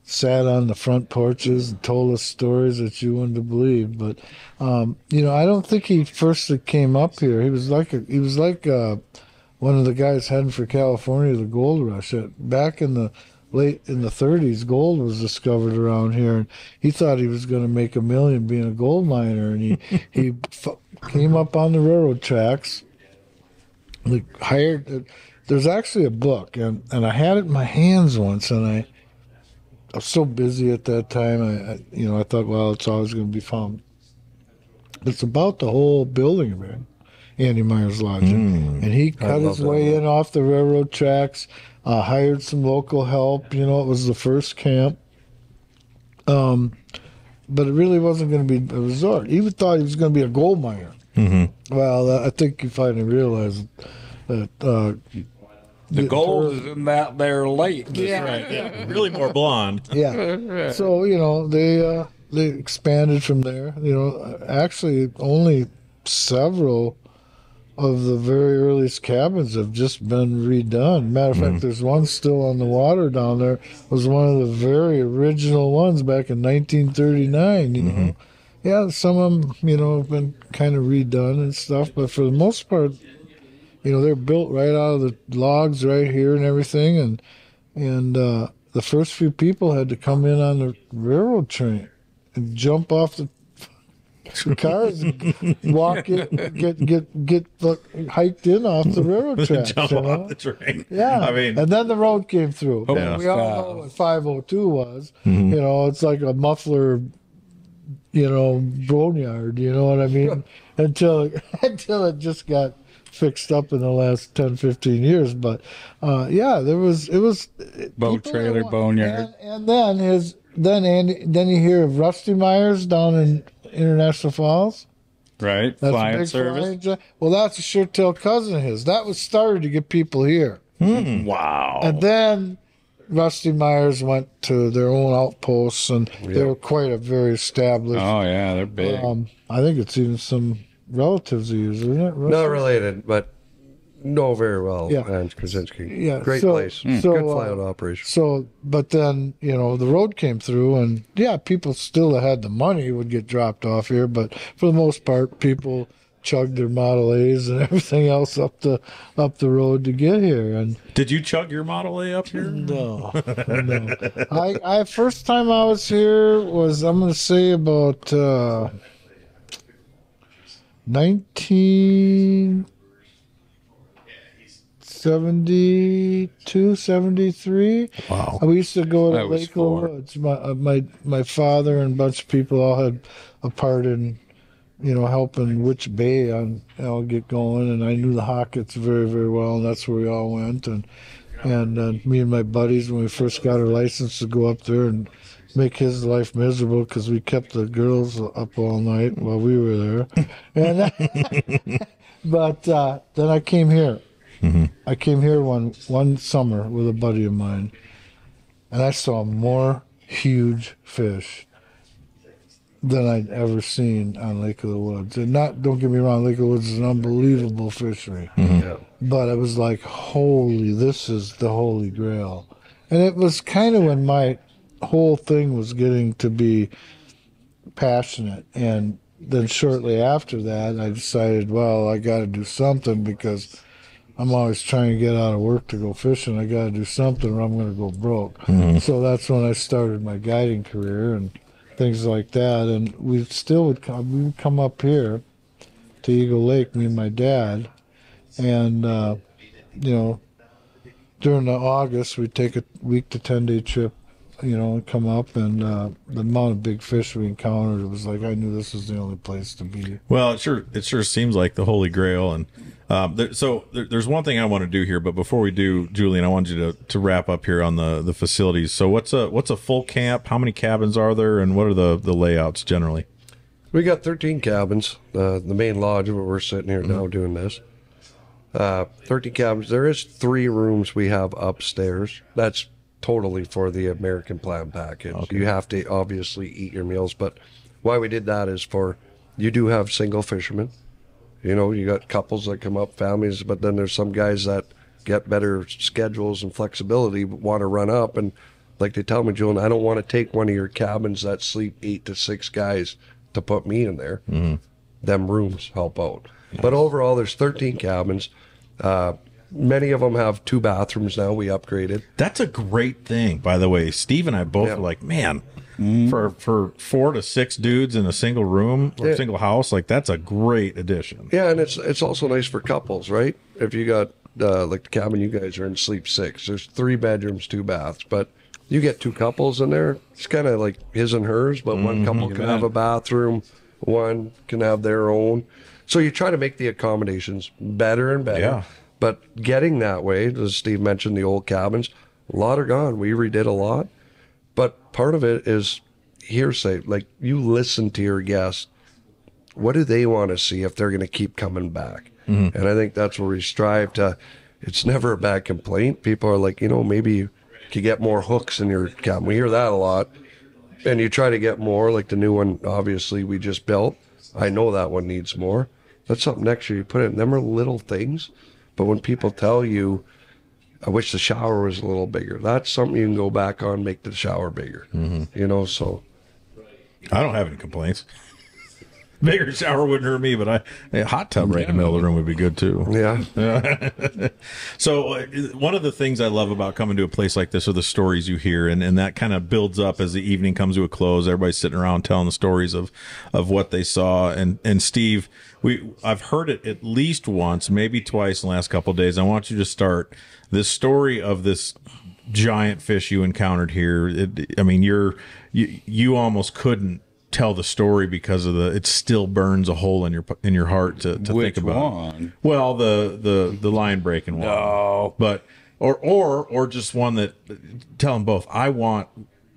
C: sat on the front porches and told us stories that you wouldn't believe. But I don't think he first came up here. He was like one of the guys heading for California, the gold rush. Back in the late in the 30s, gold was discovered around here, and he thought he was going to make $1 million being a gold miner, and he came up on the railroad tracks. There's actually a book, and I had it in my hands once, and was so busy at that time. I thought, well, it's always going to be fun. It's about the whole building of it, Andy Meyer's Lodge. And he cut his way in off the railroad tracks, hired some local help. It was the first camp. But it really wasn't going to be a resort. He even thought he was going to be a gold miner. Well, I think you finally realized that
G: the gold is in that there lake.
B: That's right. Yeah. Really more blonde.
C: Yeah. So, they expanded from there. Actually, only several of the very earliest cabins have just been redone. Matter of fact, there's one still on the water down there. It was one of the very original ones back in 1939. Yeah, some of them, have been kind of redone and stuff, but for the most part, they're built right out of the logs right here and everything, and the first few people had to come in on the railroad train and jump off the cars and walk in, get hiked in off the railroad tracks.
B: Jump off the train.
C: Yeah, and then the road came through.
B: Yeah.
C: We all know what 502 was. It's like a muffler, boneyard. You know what I mean? Until it just got fixed up in the last 10, 15 years. But it was
G: Boat trailer, boneyard,
C: and then you hear of Rusty Myers down in International Falls.
G: right?
C: That's
G: Flying
C: a big
G: service.
C: Well, that's a sure-tail cousin of his. That was started to get people here.
G: Wow.
C: And then Rusty Myers went to their own outposts, and they were quite a very established.
G: Oh yeah, they're big.
C: I think it's even some relatives of yours, isn't it? Rusty?
E: Not related, but know very well.
C: Yeah.
E: Hans Krasinski.
C: Yeah,
E: Great
C: so-
E: place.
C: so,
E: Good fly-out operation.
C: So, but then, the road came through, and people still that had the money would get dropped off here, but for the most part, people chugged their Model A's and everything else up the road to get here. And
B: Did you chug your Model A up here?
C: no. I first time I was here was, I'm going to say, about 1972, 73.
B: Wow.
C: We used to go
G: I
C: to
G: was
C: Lake of the
G: 4.
C: Woods. My father and a bunch of people all had a part in, helping which bay I'll get going. And I knew the Hockett's very, very well, and that's where we all went. And me and my buddies, when we first got our license, to go up there and make his life miserable because we kept the girls up all night while we were there. And but then I came here. I came here one summer with a buddy of mine, and I saw more huge fish than I'd ever seen on Lake of the Woods. And don't get me wrong, Lake of the Woods is an unbelievable fishery.
E: Yeah.
C: But it was like, holy, this is the Holy Grail. And it was kind of when my whole thing was getting to be passionate. And then shortly after that, I decided, well, I got to do something because I'm always trying to get out of work to go fishing. I got to do something or I'm going to go broke. So that's when I started my guiding career and things like that. And we would come up here to Eagle Lake, me and my dad. And, during the August, we'd take a week to 10-day trip, and come up. And the amount of big fish we encountered, it was like I knew this was the only place to be.
B: Well, it sure seems like the Holy Grail. And there's one thing I want to do here, but before we do, Julian, I want you to wrap up here on the facilities. So what's a full camp? How many cabins are there, and what are the layouts generally?
E: We got 13 cabins. The main lodge where we're sitting here now doing this. 13 cabins. There is 3 rooms we have upstairs. That's totally for the American Plan package. Okay. You have to obviously eat your meals, but why we did that is you do have single fishermen. You got couples that come up, families, but then there's some guys that get better schedules and flexibility, want to run up. And like they tell me, Julian, I don't want to take one of your cabins that sleep 8 to 6 guys to put me in there. Them rooms help out. Nice. But overall, there's 13 cabins. Many of them have 2 bathrooms now. We upgraded.
B: That's a great thing, by the way. Steve and I both were like, man, for 4 to 6 dudes in a single room or single house, like that's a great addition.
E: Yeah, and it's also nice for couples, right? If you got like the cabin you guys are in, sleep 6. There's 3 bedrooms, 2 baths, but you get two couples in there. It's kind of like his and hers, but one couple can have a bathroom, one can have their own. So you try to make the accommodations better and better.
B: Yeah.
E: But getting that way, as Steve mentioned, the old cabins, a lot are gone. We redid a lot. But part of it is hearsay. Like, you listen to your guests. What do they want to see if they're going to keep coming back? And I think that's where we strive to. It's never a bad complaint. People are like, maybe you could get more hooks in your cabin. We hear that a lot. And you try to get more, like the new one, obviously, we just built. I know that one needs more. That's something next year you put in. Them are little things. But when people tell you, I wish the shower was a little bigger, that's something you can go back on, make the shower bigger. So.
B: I don't have any complaints. Bigger shower wouldn't hurt me, but a hot tub right in the middle of the room would be good too.
E: Yeah.
B: So one of the things I love about coming to a place like this are the stories you hear, and that kind of builds up as the evening comes to a close. Everybody's sitting around telling the stories of what they saw. And Steve, I've heard it at least once, maybe twice in the last couple of days. I want you to start this story of this giant fish you encountered here. You almost couldn't tell the story because of it still burns a hole in your heart to
D: Which
B: think about.
D: One?
B: Well, the line breaking one.
D: No.
B: But or just one that, tell them both. I want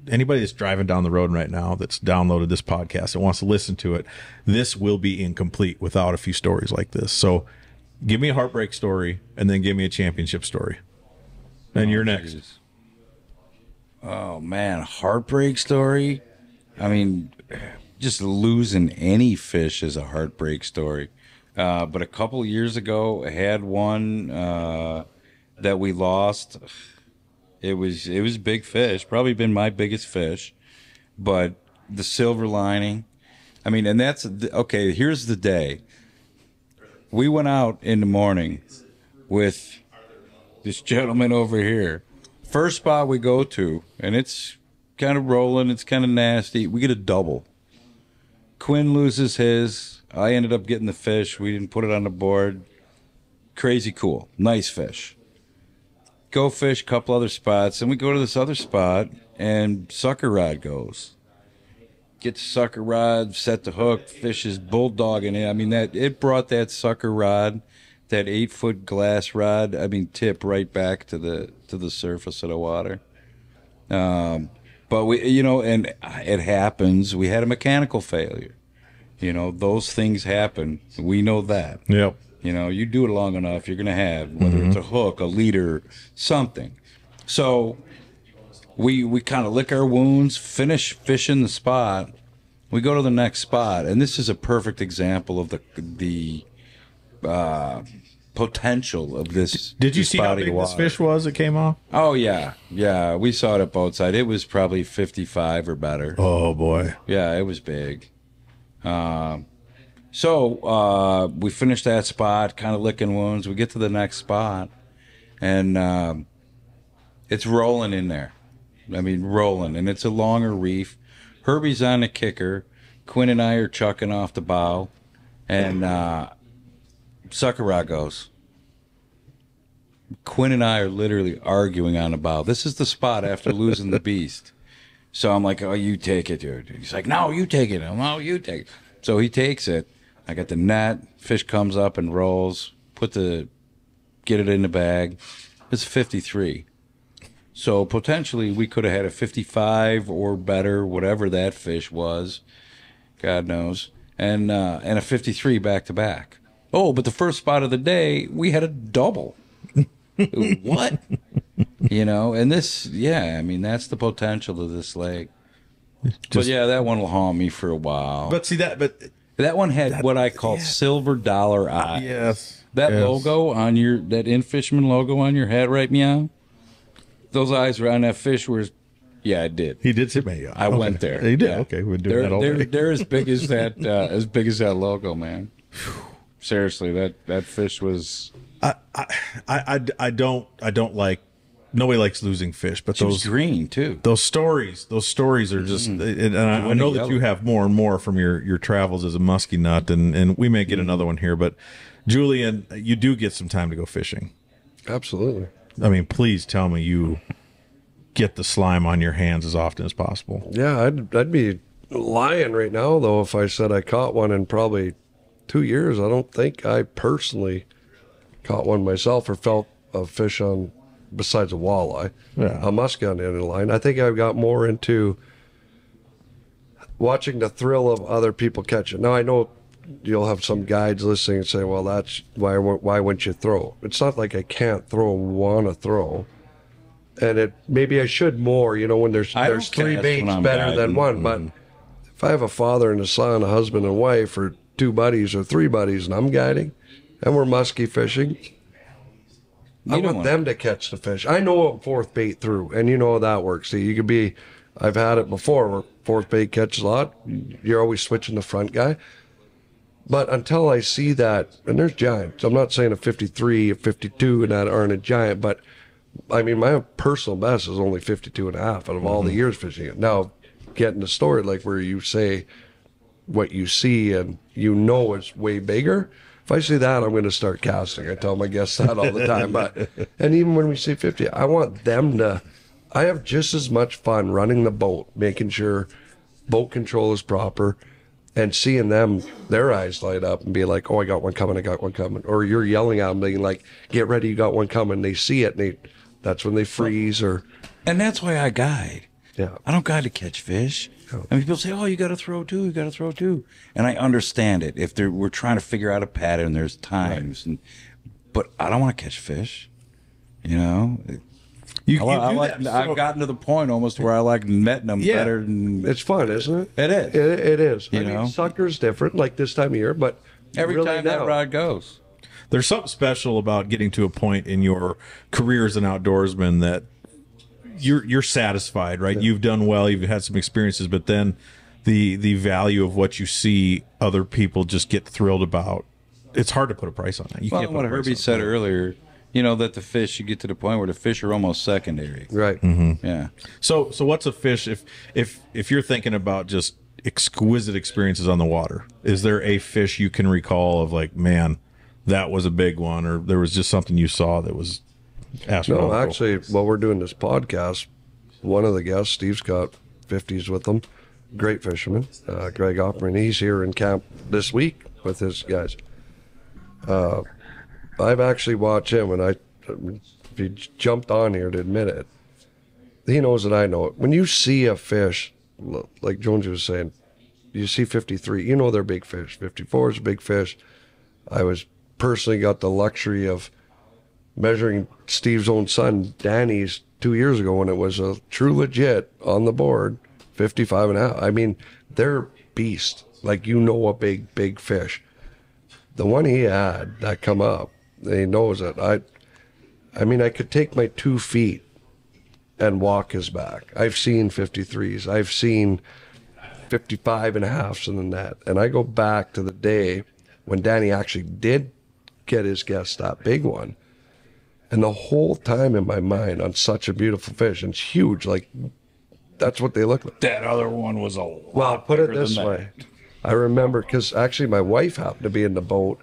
B: anybody that's driving down the road right now that's downloaded this podcast and wants to listen to it, this will be incomplete without a few stories like this. So give me a heartbreak story and then give me a championship story. And you're next.
D: Geez. Oh man, heartbreak story. I mean, just losing any fish is a heartbreak story. But a couple years ago, I had one that we lost. It was big fish, probably been my biggest fish. But the silver lining, I mean, and that's okay. Here's the day. We went out in the morning with this gentleman over here. First spot we go to, and it's kind of rolling, it's kind of nasty. We get a double. Quinn loses his. I ended up getting the fish. We didn't put it on the board. Crazy cool. Nice fish. Go fish, couple other spots, and we go to this other spot, and sucker rod goes. Get the sucker rod, set the hook, fish is bulldogging it. I mean, it brought that sucker rod, that 8-foot glass rod, tip right back to the surface of the water. But we, and it happens. We had a mechanical failure. Those things happen. We know that.
B: Yep.
D: You do it long enough, you're going to have, whether it's a hook, a leader, something. So we kind of lick our wounds, finish fishing the spot. We go to the next spot, and this is a perfect example of the potential of this.
B: Did you see how big this fish was that came off?
D: Oh yeah, we saw it at boat side. It was probably 55 or better.
B: Oh boy,
D: yeah, it was big. So we finished that spot, kind of licking wounds. We get to the next spot, and it's rolling in there. Rolling, and it's a longer reef. Herbie's on the kicker. Quinn and I are chucking off the bow, and sucker rod goes. Quinn and I are literally arguing on the bow. This is the spot after losing the beast. So I'm like, oh, you take it, dude. He's like, no, you take it. No, you take it. So he takes it. I got the net. Fish comes up and rolls. Get it in the bag. It's 53. So potentially we could have had a 55 or better, whatever that fish was. God knows. And a 53 back to back. Oh, but the first spot of the day, we had a double. What? And this, that's the potential of this lake. But yeah, that one will haunt me for a while.
B: But see
D: that one had what I call silver dollar eyes.
B: Yes.
D: That logo on that In-Fisherman logo on your head, right, Meow? Those eyes were on that fish yeah, I did.
B: He did sit me.
D: I went there.
B: He did.
D: Yeah.
B: Okay, we're doing that all day.
D: They're as big as that, logo, man. Seriously, that fish was.
B: I don't like. Nobody likes losing fish, but
D: She was green too.
B: Those stories are just. And I know that you have more and more from your travels as a muskie nut, and we may get another one here. But Julian, you do get some time to go fishing.
E: Absolutely.
B: Please tell me you get the slime on your hands as often as possible.
E: Yeah, I'd be lying right now, though, if I said I caught one in probably 2 years. I don't think I personally caught one myself or felt a fish on, besides a walleye, a muskie on the end of the line. I think I've got more into watching the thrill of other people catch it. Now, I know you'll have some guides listening and say, well, that's why wouldn't you throw? It's not like I can't throw and want to throw. And maybe I should more, when there's three baits better than one. But if I have a father and a son, a husband and wife, or two buddies or three buddies, and I'm guiding, and we're muskie fishing, I want them to catch the fish. I know a fourth bait through, and you know how that works. See, you could be, I've had it before where fourth bait catches a lot. You're always switching the front guy. But until I see that, and there's giants. I'm not saying a 53 or 52 and that aren't a giant, but I mean, my personal best is only 52 and a half out of all the years fishing it. Now, getting the story like where you say what you see and it's way bigger. If I see that, I'm going to start casting. I tell my guests that all the time. And even when we say 50, I want them to, I have just as much fun running the boat, making sure boat control is proper, and seeing them, their eyes light up and be like, oh, I got one coming. Or you're yelling at them, being like, get ready, you got one coming. They see it, and that's when they freeze.
D: And that's why I guide.
E: Yeah.
D: I don't guide to catch fish. I mean, people say, oh, you got to throw too. And I understand it. If we're trying to figure out a pattern, there's times.
E: Right.
D: But I don't want to catch fish. I've gotten to the point almost where I like netting them better than...
E: It's fun, isn't it?
D: It is.
E: It is.
D: I mean,
E: sucker's different, like this time of year, but
D: every
E: really
D: time that rod goes.
B: There's something special about getting to a point in your career as an outdoorsman that you're satisfied, right? Yeah. You've done well, you've had some experiences, but then the value of what you see other people just get thrilled about, it's hard to put a price on that. You can't put
D: what Herbie said earlier, that the fish, you get to the point where the fish are almost secondary.
E: Right.
B: Mm-hmm.
D: Yeah.
B: So what's a fish, if you're thinking about just exquisite experiences on the water, is there a fish you can recall of like, man, that was a big one, or there was just something you saw that was astronomical?
E: No, actually, while we're doing this podcast, one of the guests, Steve's got 50s with him, great fisherman, Greg Opperman. He's here in camp this week with his guys. I've actually watched him, and if he jumped on here to admit it, he knows that I know it. When you see a fish, like Jones was saying, you see 53, they're big fish. 54 is a big fish. I personally got the luxury of measuring Steve's own son, Danny's, 2 years ago when it was a true legit on the board, 55 and a half. I mean, they're beasts. Like, a big fish. The one he had that come up, he knows it. I mean, I could take my 2 feet and walk his back. I've seen 53s. I've seen 55 and a halves in the net. And I go back to the day when Danny actually did get his guest that big one. And the whole time in my mind on such a beautiful fish, and it's huge, like, that's what they look like.
G: That other one was a lot.
E: Well, put it this way. I remember, because actually my wife happened to be in the boat,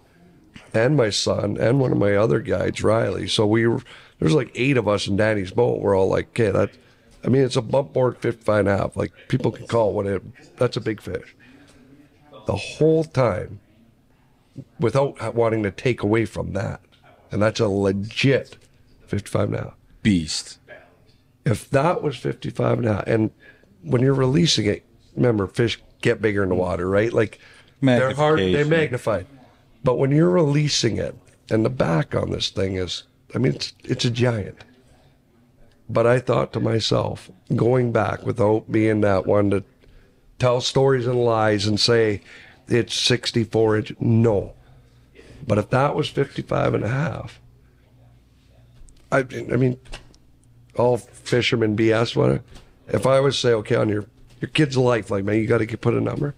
E: and my son, and one of my other guides, Riley. So there's like 8 of us in Danny's boat. We're all like, okay, it's a bump board 55 and a half. Like, people can call that's a big fish. The whole time, without wanting to take away from that. And that's a legit 55 and a half.
D: Beast.
E: If that was 55 and a half, and when you're releasing it, remember, fish get bigger in the water, right? Like, they're hard, they're magnified. But when you're releasing it, and the back on this thing is, it's a giant. But I thought to myself, going back without being that one to tell stories and lies and say it's 64 inch, no. But if that was 55 and a half, I mean, all fishermen BS, whatever. If I would say, okay, on your kid's life, like, man, you got to put a number,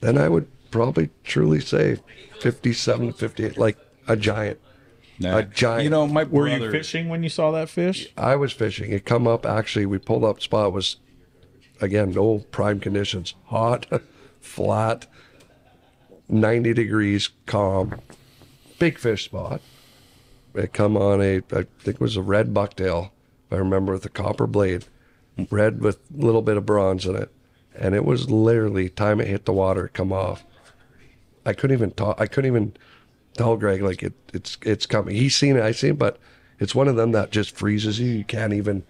E: then I would probably truly say 57, 58, like a giant.
D: Nah.
E: A giant.
D: My brother...
B: Were you fishing when you saw that fish?
E: I was fishing. It come up, actually, we pulled up spot, was, again, no prime conditions. Hot, flat, 90 degrees, calm. Big fish spot. It come on I think it was a red bucktail I remember with a copper blade, red with a little bit of bronze in it. And it was literally time it hit the water, come off. I couldn't even talk. I couldn't even tell Greg like it's coming. He's seen it, I seen it, but it's one of them that just freezes you. You can't even,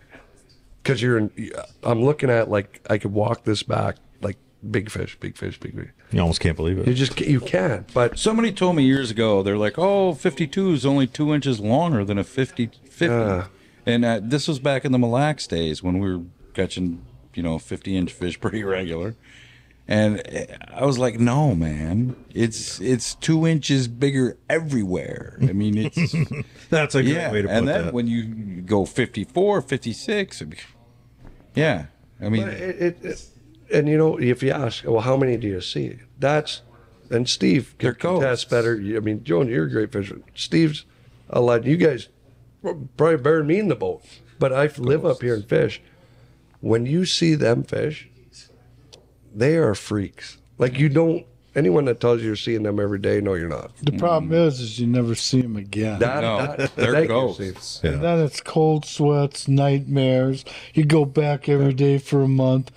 E: because I'm looking at like I could walk this back like big fish.
B: You almost can't believe it.
E: You can't. But
D: Somebody told me years ago, they're like, oh, 52 is only 2 inches longer than a 50. And this was back in the Mille Lacs days when we were catching, 50-inch fish pretty regular. And I was like, no, man, it's 2 inches bigger everywhere. I mean, it's
B: That's a great way to put
D: and then
B: that.
D: when you go 54, 56, yeah, I mean,
E: and if you ask, well, how many do you see? And Steve
D: They're
E: can test better. I mean, Joan, you're a great fisherman. Steve's a lot. You guys probably better than me in the boat, but I live up here and fish. When you see them fish, they are freaks. Like anyone that tells you you're seeing them every day, no, you're not.
C: The problem is you never see them again.
D: they're ghosts.
C: And then it's cold sweats, nightmares. You go back every day for a month.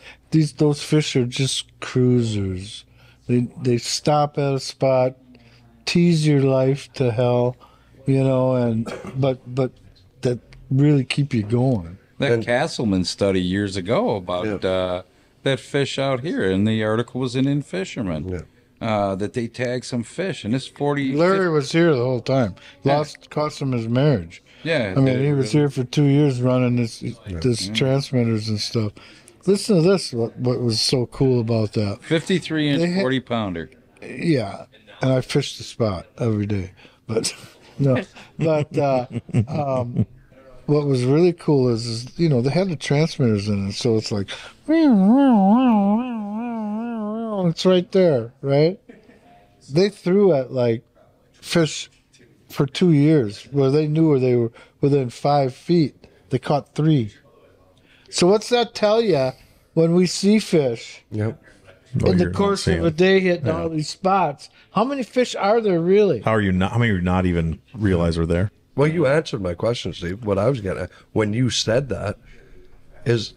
C: Those fish are just cruisers. They stop at a spot, tease your life to hell, but that really keep you going.
D: That Castleman study years ago about that fish out here, and the article was in In-Fisherman, that they tagged some fish, and this 40...
C: Larry was here the whole time. Cost him his marriage.
D: Yeah.
C: I mean, he was here for 2 years running this transmitters and stuff. Listen to this, what was so cool about that.
D: 53-inch 40-pounder.
C: Yeah, and I fish the spot every day. But, what was really cool is they had the transmitters in it, so it's like, it's right there, right? They threw at like fish for 2 years where they knew where they were within 5 feet. They caught 3. So what's that tell you when we see fish
E: Yep.
C: in the course of a day hitting all these spots? How many fish are there really?
B: How many are not even realize are there?
E: Well, you answered my question, Steve. What I was getting at when you said that is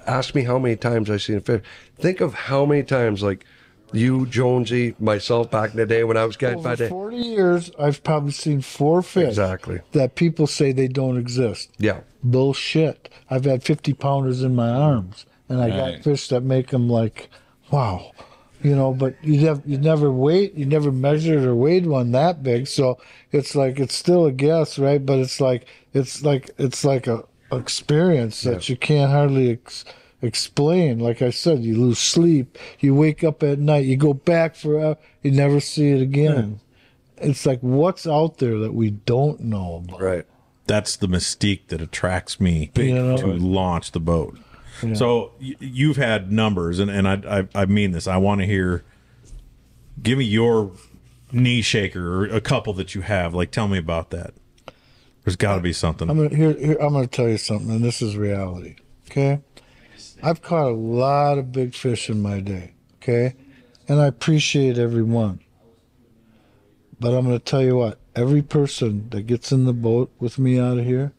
E: ask me how many times I've seen a fish. Think of how many times, like you, Jonesy, myself back in the day when I was getting
C: Over 40 years, I've probably seen 4 fish
E: Exactly.
C: that people say they don't exist.
E: Yeah.
C: Bullshit. I've had 50-pounders in my arms, and I got fish that make them like, wow. But you never measured or weighed one that big, so it's still a guess, right? But it's like a experience that you can't hardly explain. Like I said, you lose sleep, you wake up at night, you go back forever, you never see it again. It's like, what's out there that we don't know about?
E: Right.
B: That's the mystique that attracts me to launch the boat. Yeah. So you've had numbers, and I mean this. I want to hear. Give me your knee shaker or a couple that you have. Like, tell me about that. There's got to be something.
C: I'm gonna tell you something, and this is reality. Okay, I've caught a lot of big fish in my day. Okay, and I appreciate every one. But I'm gonna tell you what. Every person that gets in the boat with me out of here,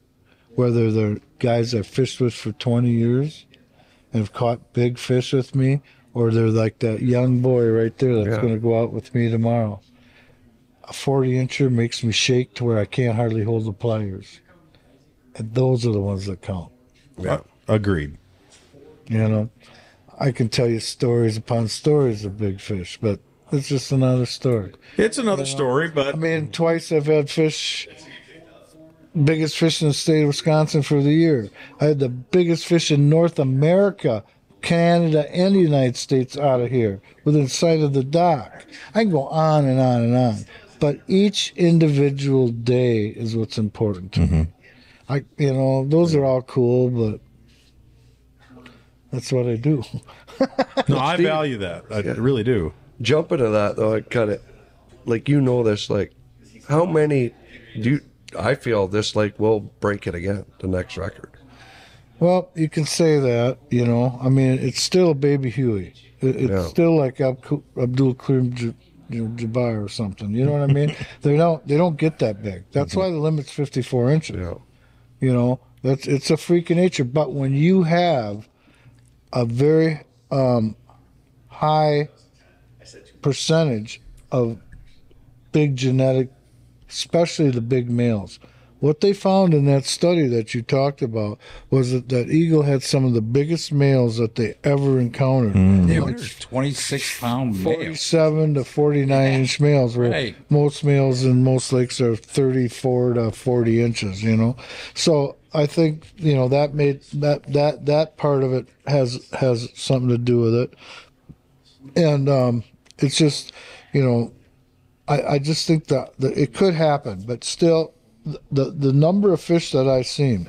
C: whether they're guys I've fished with for 20 years and have caught big fish with me, or they're like that young boy right there that's going to go out with me tomorrow. A 40-incher makes me shake to where I can't hardly hold the pliers. And those are the ones that count.
B: Yeah. Agreed.
C: I can tell you stories upon stories of big fish, but it's just another story.
B: It's another story, but...
C: I mean, twice I've had biggest fish in the state of Wisconsin for the year. I had the biggest fish in North America, Canada, and the United States out of here, within sight of the dock. I can go on and on and on. But each individual day is what's important to me. Those are all cool, but that's what I do.
B: No, I value that. I really do.
E: Jump into that though, I kind of this, like how many I feel this lake will break it again, the next record.
C: Well, you can say that, I mean, it's still a baby Huey. It's still like Abdul Karim Jabbar or something. You know what I mean? They don't get that big. That's why the limit's 54 inches. It's a freak of nature. But when you have a very high percentage of big genetic, especially the big males. What they found in that study that you talked about was that eagle had some of the biggest males that they ever encountered.
D: They were 26-pound males.
C: 47 to 49-inch males, where
D: Right.
C: most males in most lakes are 34 to 40 inches, you know. So I think, you know, that made that part of it has something to do with it. And it's just, you know, I just think that it could happen, but still, the number of fish that I've seen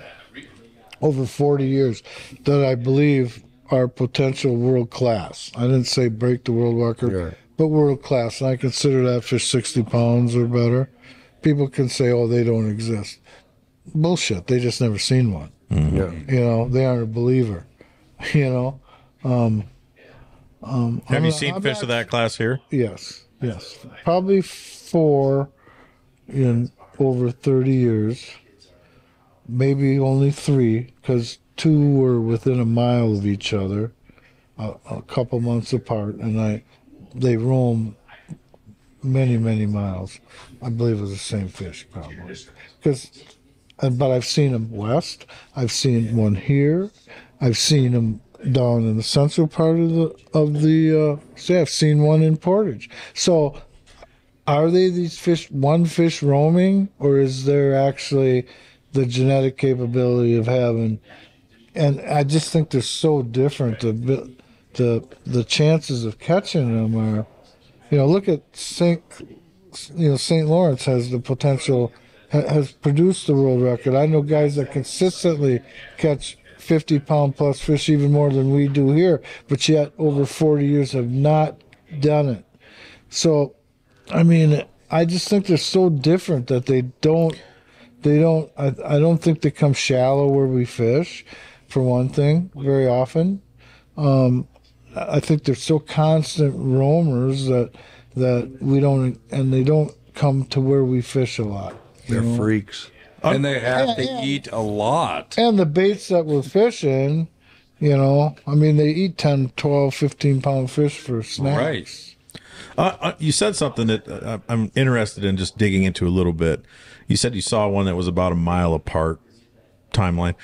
C: over 40 years that I believe are potential world class. I didn't say break the world record, but world class. And I consider that fish 60 pounds or better. People can say, oh, they don't exist. Bullshit. They just never seen one.
E: Yeah.
C: You know, they aren't a believer. You know.
B: Have you seen fish of that class here?
C: Yes. Probably 4 in over 30 years. Maybe only 3, because 2 were within a mile of each other, a couple months apart, and they roam many miles. I believe it was the same fish, probably. But I've seen them west. I've seen one here. I've seen them down in the central part of the say I've seen one in Portage. So are they these fish, one fish roaming, or is there actually the genetic capability of having? And I just think they're so different. The chances of catching them are, you know, look at St. Lawrence has the potential, has produced the world record. I know guys that consistently catch 50-pound plus fish, even more than we do here, but yet over 40 years have not done it. So, I mean, I just think they're so different that I don't think they come shallow where we fish, for one thing, very often. I think they're so constant roamers that we don't, and they don't come to where we fish a lot.
E: They're freaks.
D: And they have to eat a lot.
C: And the baits that we're fishing, you know, I mean, they eat 10, 12, 15-pound fish for snacks.
B: Right. You said something that I'm interested in just digging into a little bit. You said you saw one that was about a mile apart, timeline.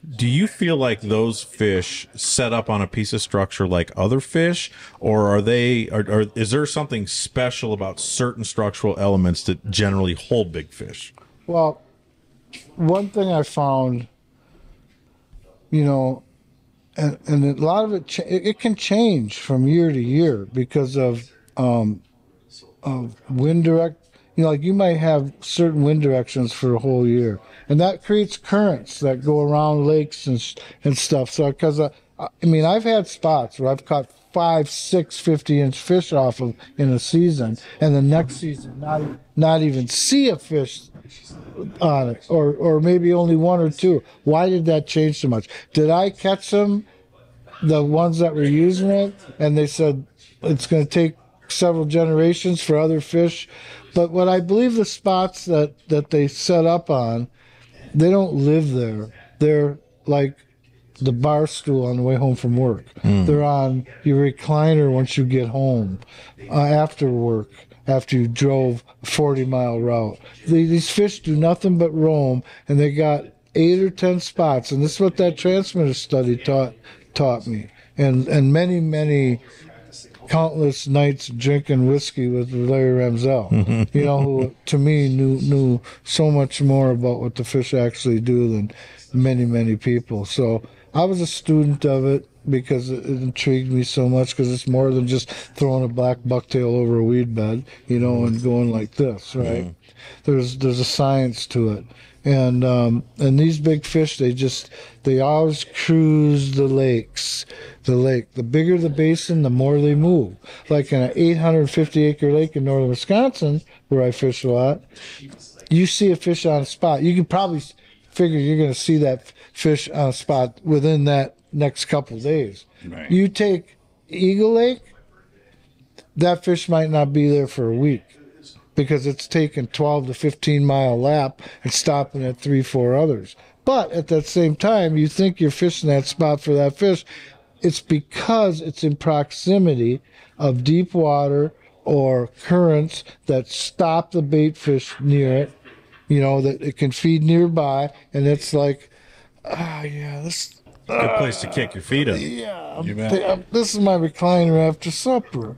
B: Do you feel like those fish set up on a piece of structure like other fish, or is there something special about certain structural elements that generally hold big fish?
C: Well, one thing I found, you know, and a lot of it can change from year to year because of wind direct. You know, like you might have certain wind directions for a whole year, and that creates currents that go around lakes and stuff. So, because I mean, I've had spots where I've caught 5, 6, 50-inch fish off of in a season, and the next season not even see a fish on it, or maybe only 1 or 2. Why did that change so much? Did I catch them, the ones that were using it, and they said it's going to take several generations for other fish? But what I believe the spots that they set up on, they don't live there. They're like the bar stool on the way home from work. They're on your recliner once you get home, after work, after you drove a 40-mile route. These fish do nothing but roam, and they got 8 or 10 spots. And this is what that transmitter study taught me. And many countless nights drinking whiskey with Larry Ramsell, you know, who to me knew so much more about what the fish actually do than many people. So I was a student of it because it intrigued me so much, because it's more than just throwing a black bucktail over a weed bed, you know, and going like this, right? There's a science to it. And these big fish, they always cruise the lakes. The bigger the basin, the more they move. Like in an 850-acre lake in northern Wisconsin, where I fish a lot, you see a fish on a spot. You can probably figure you're going to see that fish on a spot within that next couple days.
D: Right.
C: You take Eagle Lake, that fish might not be there for a week. because it's taking 12 to 15-mile lap and stopping at 3-4 others. But at that same time, you think you're fishing that spot for that fish. It's because it's in proximity of deep water or currents that stop the bait fish near it, that it can feed nearby. And it's like, this
B: Good place to kick your feet up.
C: this is my recliner after supper,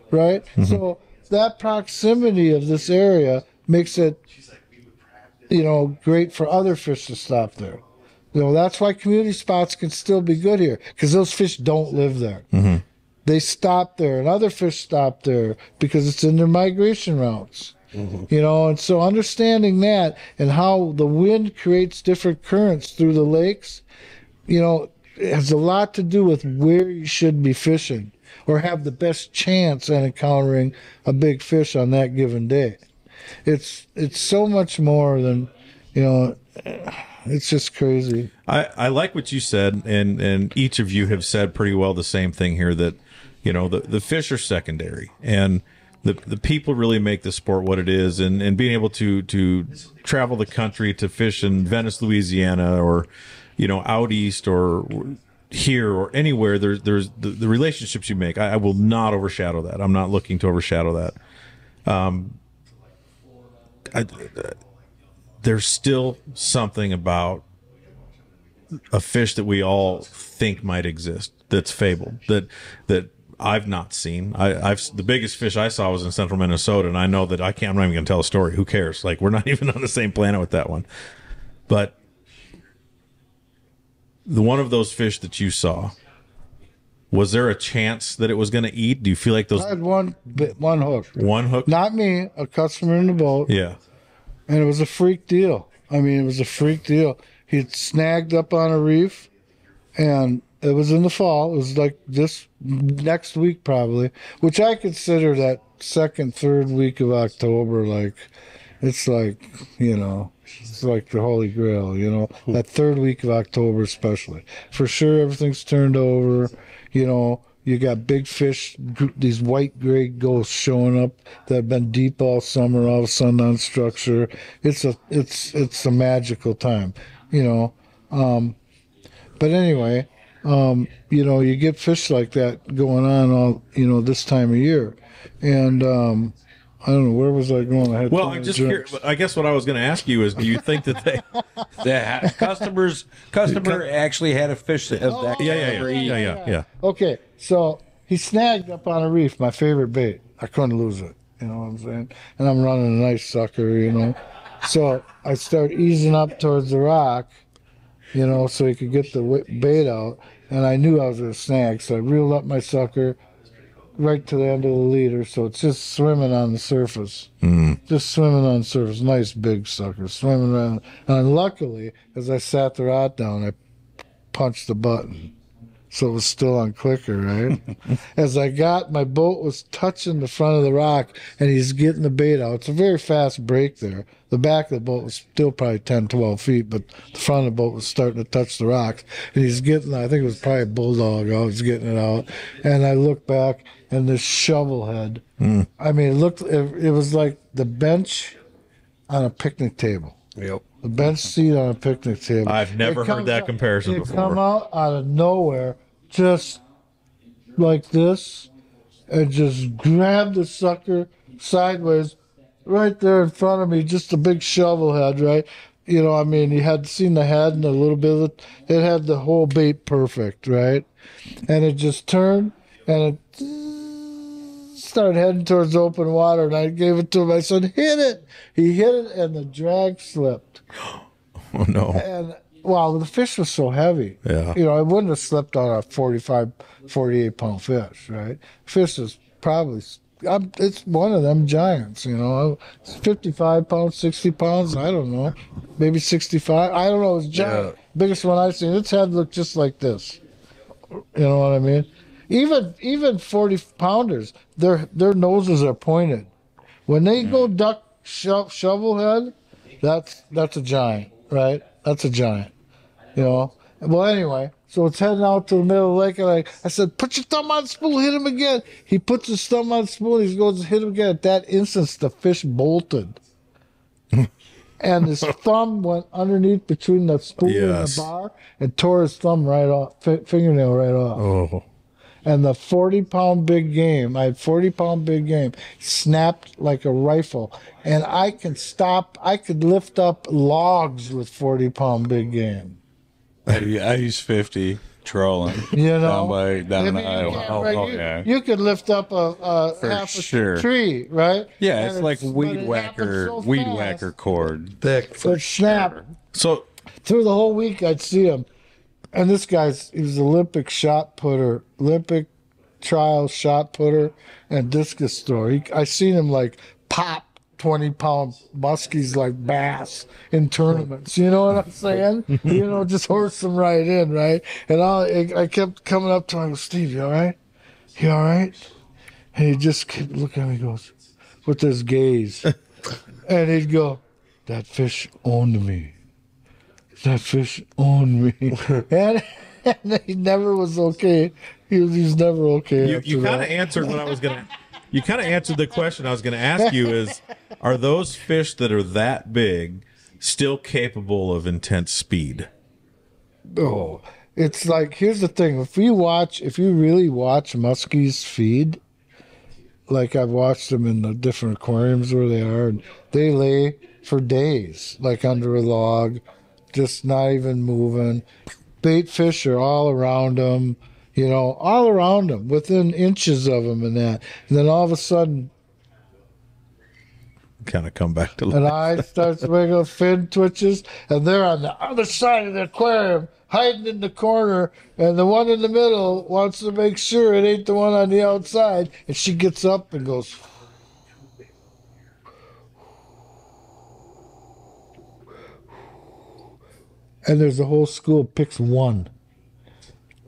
C: right?
B: Mm-hmm.
C: So that proximity of this area makes it, great for other fish to stop there. That's why community spots can still be good here, because those fish don't live there.
B: Mm-hmm.
C: They stop there, and other fish stop there because it's in their migration routes. Mm-hmm. And so understanding that and how the wind creates different currents through the lakes, it has a lot to do with where you should be fishing or have the best chance at encountering a big fish on that given day. It's so much more than, it's just crazy.
B: I like what you said, and each of you have said pretty well the same thing here, that, the fish are secondary, and the people really make the sport what it is, and being able to travel the country to fish in Venice, Louisiana, or, out east or here or anywhere, there's the relationships you make. I will not overshadow that. I'm not looking to overshadow that. There's still something about a fish that we all think might exist that's fabled, that I've not seen. The biggest fish I saw was in central Minnesota, and I know that I'm not even going to tell a story. Who cares? Like, we're not even on the same planet with that one. But the one of those fish that you saw, was there a chance that it was going to eat? Do you feel like those?
C: I had one hook.
B: One hook?
C: Not me, a customer in the boat.
B: Yeah.
C: And it was a freak deal. It was a freak deal. He'd snagged up on a reef, and it was in the fall. It was like this next week probably, which I consider that second, third week of October. It's like the Holy Grail, that third week of October especially. For sure, everything's turned over, You got big fish, these white-gray ghosts showing up that have been deep all summer, all of a sudden on structure. It's a magical time, But anyway, you get fish like that going on all, this time of year. And I don't know, where was I going?
B: I'm just curious. I guess what I was going to ask you is, do you think that
D: the customer actually had a fish that
B: Yeah.
C: Okay, so he snagged up on a reef, my favorite bait. I couldn't lose it, you know what I'm saying? And I'm running a nice sucker, So I start easing up towards the rock, so he could get the bait out. And I knew I was going to snag, so I reeled up my sucker right to the end of the leader, so it's just swimming on the surface. Just swimming on the surface. Nice big sucker, swimming around. And luckily, as I sat the rod down, I punched the button. So it was still on clicker, right? As my boat was touching the front of the rock, and he's getting the bait out. It's a very fast break there. The back of the boat was still probably 10, 12 feet, but the front of the boat was starting to touch the rocks. And he's getting, I think it was probably a bulldog, I was getting it out. And I looked back, and this shovel head, it was like the bench on a picnic table.
E: Yep.
C: The bench seat on a picnic table.
B: I've never heard that comparison
C: before.
B: It come
C: out of nowhere, just like this, and just grab the sucker sideways right there in front of me, just a big shovel head, right? You had seen the head and a little bit of it had the whole bait perfect, right? And it just turned, and it started heading towards open water, and I gave it to him. I said, hit it! He hit it, and the drag slipped.
B: Oh, no.
C: And, the fish was so heavy.
B: Yeah.
C: I wouldn't have slipped on a 45, 48-pound fish, right? Fish is probably, it's one of them giants, It's 55 pounds, 60 pounds, I don't know. Maybe 65. I don't know. It's giant. Yeah. Biggest one I've seen. Its head looked just like this. You know what I mean? Even 40-pounders, their noses are pointed. When they go duck shovel head, that's a giant, right? That's a giant, Well, anyway, So it's heading out to the middle of the lake, and I said, put your thumb on the spool, hit him again. He puts his thumb on the spool, and he goes to hit him again. At that instant, the fish bolted. And his thumb went underneath between the spool and the bar and tore his thumb right off, fingernail right off.
B: Oh.
C: And the 40-pound big game, I had 40-pound big game, snapped like a rifle. And I could lift up logs with 40-pound big game.
D: I use 50 trolling down the highway.
C: You could lift up a half a tree, right?
D: Yeah, it's like weed whacker cord.
E: Thick.
C: So it snapped.
B: So
C: through the whole week, I'd see him. And this guy's, he was Olympic shot putter, Olympic trial shot putter, and discus thrower. I seen him like pop 20-pound muskies like bass in tournaments. You know what I'm saying? You know, just horse them right in, right? And I kept coming up to him, I go, Steve, you all right? You all right? And he just kept looking at me, goes, with his gaze. And he'd go, that fish owned me. That fish owned me. and he never was okay. He was never okay.
B: You kind of answered what I was going to. You kind of answered the question I was going to ask you is, are those fish that are that big still capable of intense speed?
C: Oh, it's like, here's the thing. If you really watch muskies feed, like I've watched them in the different aquariums where they are, and they lay for days, like under a log, just not even moving. Bait fish are all around them. You know, all around them, within inches of them and that. And then all of a sudden,
B: kind of come back to life.
C: an eye starts wiggling, fin twitches, and they're on the other side of the aquarium, hiding in the corner, and the one in the middle wants to make sure it ain't the one on the outside, and she gets up and goes... And there's a whole school picks one.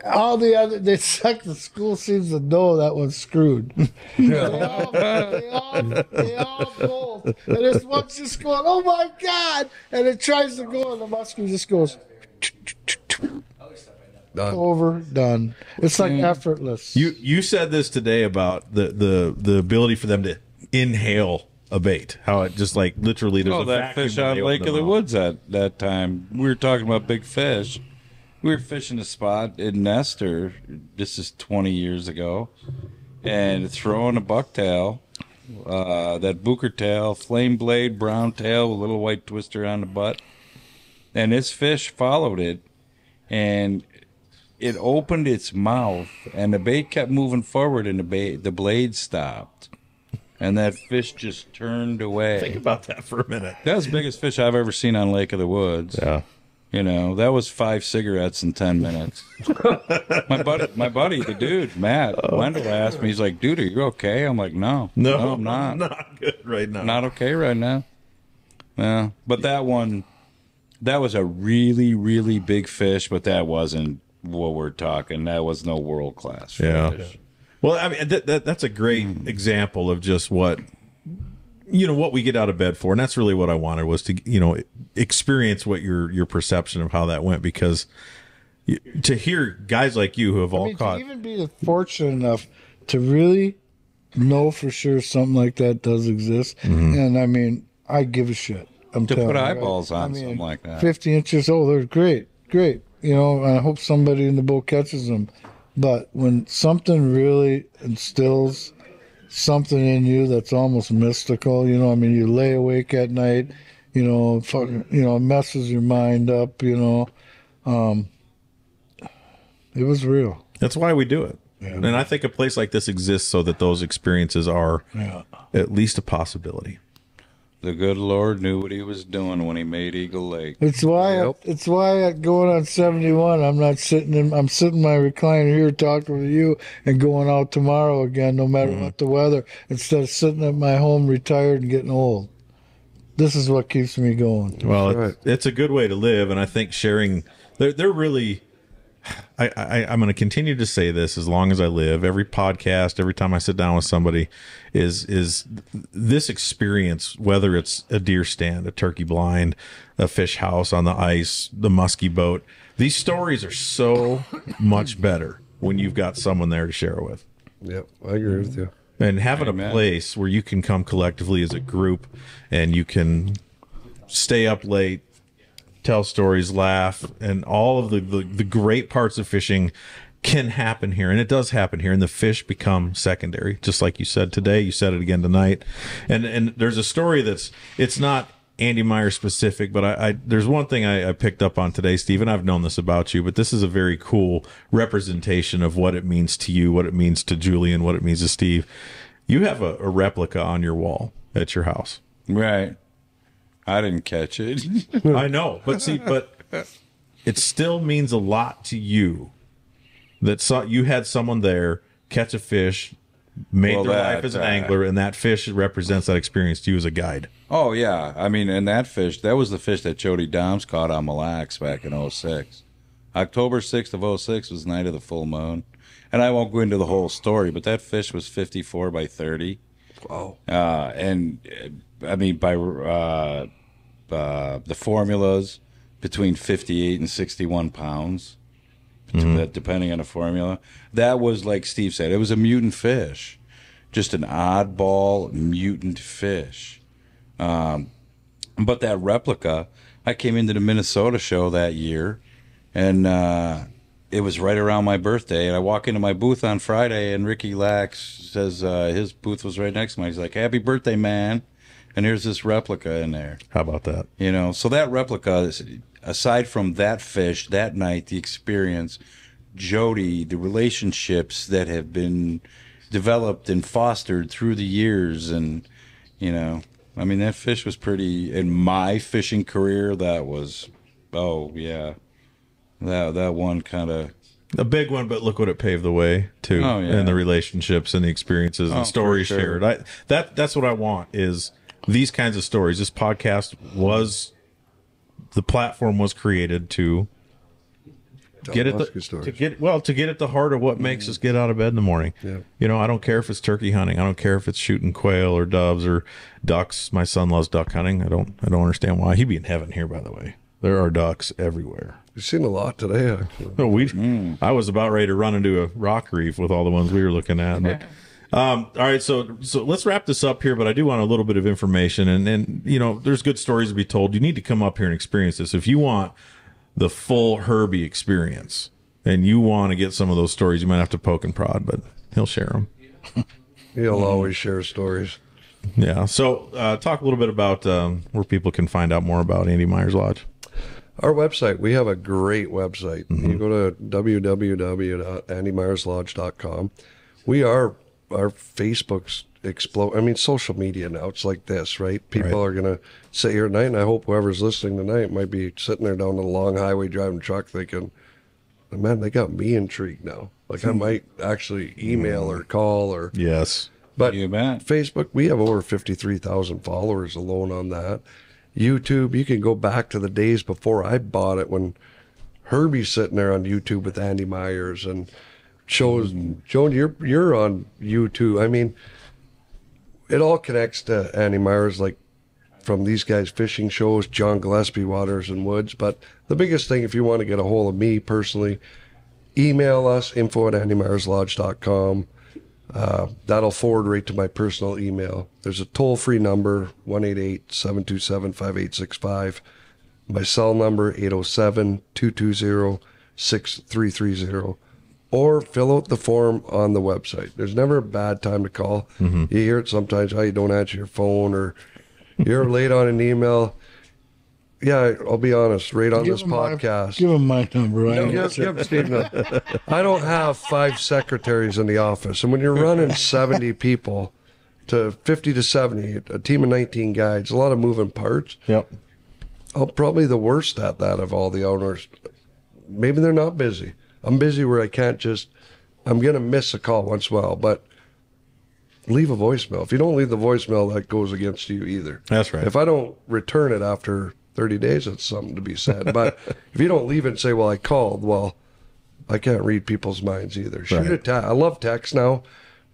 C: All the other, the school seems to know that one's screwed. They all bolt. And this one's just going, oh my God! And it tries to go, and the muskie just goes,
E: Done.
C: over, done. It's like effortless.
B: You said this today about the ability for them to inhale a bait. How it just like literally there's a
D: that
B: vacuum
D: fish
B: when
D: out
B: they
D: of Lake
B: open
D: of the
B: them up.
D: Woods that time. We were talking about big fish. We were fishing a spot in Nestor. This is 20 years ago, and throwing a bucktail, that booker tail, flame blade, brown tail with a little white twister on the butt, and this fish followed it, and it opened its mouth, and the bait kept moving forward, and the blade stopped, and that fish just turned away.
B: Think about that for a minute.
D: That was the biggest fish I've ever seen on Lake of the Woods.
B: Yeah.
D: You know, that was 5 cigarettes in 10 minutes. my buddy, the dude, Matt Wendell asked me, he's like, dude, are you okay? I'm like, no, I'm not.
B: I'm not good right now.
D: Not okay right now. Yeah, but that one, that was a really, really big fish, but that wasn't what we're talking. That was no world-class fish.
B: Yeah. Well, I mean, that's a great example of just what we get out of bed for, and that's really what I wanted was to experience what your perception of how that went, because to hear guys like you who have all caught,
C: to even be fortunate enough to really know for sure something like that does exist, and I mean, I give a shit. I'm
D: To
C: telling
D: put
C: you,
D: eyeballs on something like that.
C: 50 inches, they're great. And I hope somebody in the boat catches them. But when something really instills something in you that's almost mystical, you lay awake at night, it messes your mind up, it was real.
B: that's why we do it. Yeah. And I think a place like this exists so that those experiences are at least a possibility.
D: The good Lord knew what he was doing when he made Eagle Lake.
C: It's why going on 71, I'm sitting in my recliner here talking with you and going out tomorrow again, no matter what the weather, instead of sitting at my home retired and getting old. This is what keeps me going.
B: Well, it's a good way to live, and I think sharing, they're really I'm going to continue to say this as long as I live. Every podcast, every time I sit down with somebody, is this experience, whether it's a deer stand, a turkey blind, a fish house on the ice, the muskie boat. These stories are so much better when you've got someone there to share it with.
E: Yep, I agree with you.
B: And having a place where you can come collectively as a group and you can stay up late, tell stories, laugh, and all of the great parts of fishing can happen here. And it does happen here. And the fish become secondary, just like you said today. You said it again tonight. And there's a story it's not Andy Meyer specific, but there's one thing I picked up on today, Steve, and I've known this about you, but this is a very cool representation of what it means to you, what it means to Julian, what it means to Steve. You have a replica on your wall at your house.
D: Right. I didn't catch it.
B: I know, but it still means a lot to you that you had someone there catch a fish, made their life as an angler, and that fish represents that experience to you as a guide.
D: Oh, yeah. I mean, and that was the fish that Jody Doms caught on Mille Lacs back in 06. October 6th of 06 was the night of the full moon. And I won't go into the whole story, but that fish was 54 by 30.
E: Wow.
D: And, I mean, by the formulas, between 58 and 61 pounds, depending on the formula. That was, like Steve said, it was a mutant fish. Just an oddball mutant fish. But that replica, I came into the Minnesota show that year, and it was right around my birthday. And I walk into my booth on Friday, and Ricky Lax says his booth was right next to mine. He's like, "Happy birthday, man." And here's this replica in there.
B: How about that?
D: You know, so that replica, aside from that fish, that night, the experience, Jody, the relationships that have been developed and fostered through the years, and, you know, I mean, that fish was pretty, in my fishing career, that was, oh, yeah, that one kind of.
B: A big one, but look what it paved the way to, and the relationships and the experiences and stories shared. That's what I want is these kinds of stories. This podcast the platform was created to get at the heart of what makes us get out of bed in the morning.
E: Yeah.
B: You know, I don't care if it's turkey hunting. I don't care if it's shooting quail or doves or ducks. My son loves duck hunting. I don't understand why. He'd be in heaven here, by the way. There are ducks everywhere.
E: We've seen a lot today, actually.
B: No, I was about ready to run into a rock reef with all the ones we were looking at. But, all right, so let's wrap this up here. But I do want a little bit of information, and you know, there's good stories to be told. You need to come up here and experience this if you want the full Herbie experience, and you want to get some of those stories. You might have to poke and prod, but he'll share them.
E: He'll always share stories.
B: Yeah. So talk a little bit about where people can find out more about Andy Meyer's Lodge.
E: Our website, we have a great website. You go to www.andymeyerslodge.com. Our Facebook's explode. I mean, social media now, it's like this, right? People are going to sit here at night, and I hope whoever's listening tonight might be sitting there down the long highway driving a truck thinking, man, they got me intrigued now. Like, I might actually email or call or...
B: Yes.
E: But Facebook, we have over 53,000 followers alone on that. YouTube, you can go back to the days before I bought it when Herbie's sitting there on YouTube with Andy Myers and shows. Joan, you're on YouTube. I mean, it all connects to Andy Myers, like from these guys' fishing shows, John Gillespie, Waters and Woods. But the biggest thing, if you want to get a hold of me personally, email us, info@andymeyerslodge.com. That'll forward right to my personal email. There's a toll-free number, 1-888-727-5865. My cell number, 807-220-6330. Or fill out the form on the website. There's never a bad time to call. You hear it sometimes, how you don't answer your phone or you're late on an email. Yeah, I'll be honest, right on this podcast.
C: Give him my number.
E: Give Steve I don't have 5 secretaries in the office. And when you're running 70 people to 50 to 70, a team of 19 guides, a lot of moving parts.
B: Yep.
E: I'm probably the worst at that of all the owners. Maybe they're not busy. I'm busy where I can't just, I'm going to miss a call once in a while, but leave a voicemail. If you don't leave the voicemail, that goes against you either.
B: That's right.
E: If I don't return it after 30 days, it's something to be said. But if you don't leave it and say, well, I called, well, I can't read people's minds either. Shoot a text. I love text now.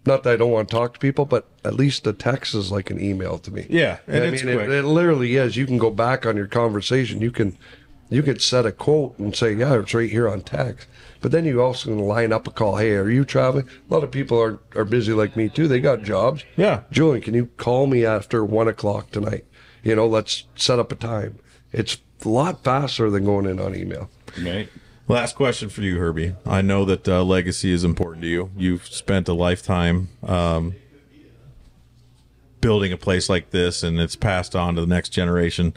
E: Not that I don't want to talk to people, but at least a text is like an email to me.
B: Yeah, and
E: I
B: it's
E: mean,
B: quick.
E: it literally is. You can go back on your conversation. You could set a quote and say, yeah, it's right here on text. But then you also can line up a call. Hey, are you traveling? A lot of people are busy like me too. They got jobs.
B: Yeah.
E: Julian, can you call me after 1 o'clock tonight? You know, let's set up a time. It's a lot faster than going in on email.
G: Right.
B: Last question for you, Herbie. I know that legacy is important to you. You've spent a lifetime building a place like this, and it's passed on to the next generation.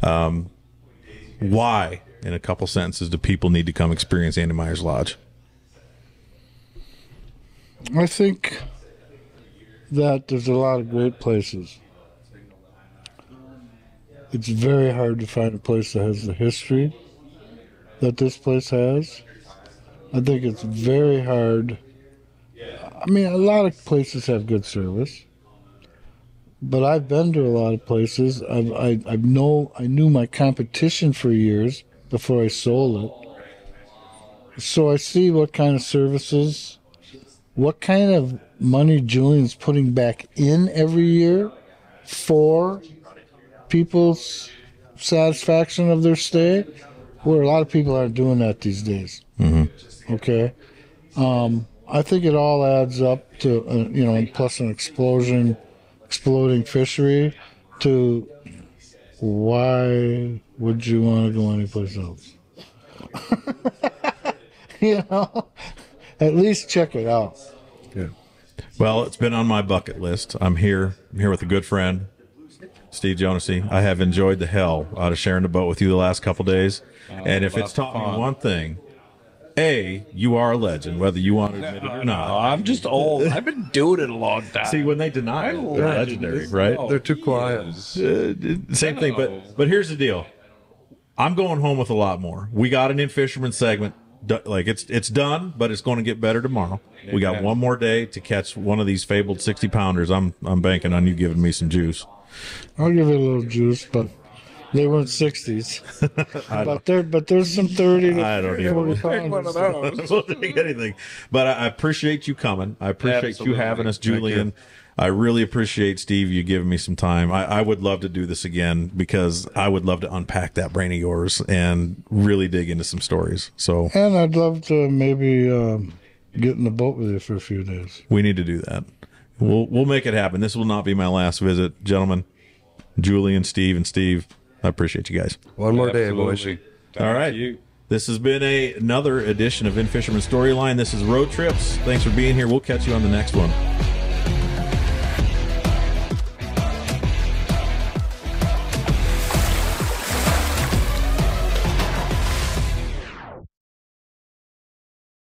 B: Why, in a couple sentences, do people need to come experience Andy Meyer's Lodge?
C: I think that there's a lot of great places. It's very hard to find a place that has the history that this place has. I think it's very hard. I mean, a lot of places have good service, but I've been to a lot of places. I knew my competition for years before I sold it. So I see what kind of services, what kind of money Julian's putting back in every year for people's satisfaction of their stay, where a lot of people aren't doing that these days. Mm-hmm. Okay. I think it all adds up to, plus an exploding fishery, to why would you want to go anyplace else? At least check it out.
E: Yeah.
B: Well, it's been on my bucket list. I'm here with a good friend, Steve Jonesi. I have enjoyed the hell out of sharing the boat with you the last couple days. And if it's taught me one thing, A, you are a legend, whether you want to admit it or not.
G: I'm just old. I've been doing it a long time.
B: See, when they deny it, they're legendary, right?
E: They're too quiet.
B: Same thing, but here's the deal. I'm going home with a lot more. We got an In-Fisherman segment. Like it's done, but it's going to get better tomorrow. We got one more day to catch one of these fabled 60-pounders. I'm banking on you giving me some juice.
C: I'll give it a little juice, but they weren't 60s. but there's some 30 to 40 pounds.
B: We'll take anything. But I appreciate you coming. I appreciate you having us, Julian. I really appreciate, Steve, you giving me some time. I would love to do this again, because I would love to unpack that brain of yours and really dig into some stories. So,
C: and I'd love to maybe get in the boat with you for a few days.
B: We need to do that. We'll make it happen. This will not be my last visit, gentlemen. Julian, Steve, and Steve, I appreciate you guys.
E: One more day, boys.
B: All right. This has been another edition of In-Fisherman Storyline. This is Road Trips. Thanks for being here. We'll catch you on the next one.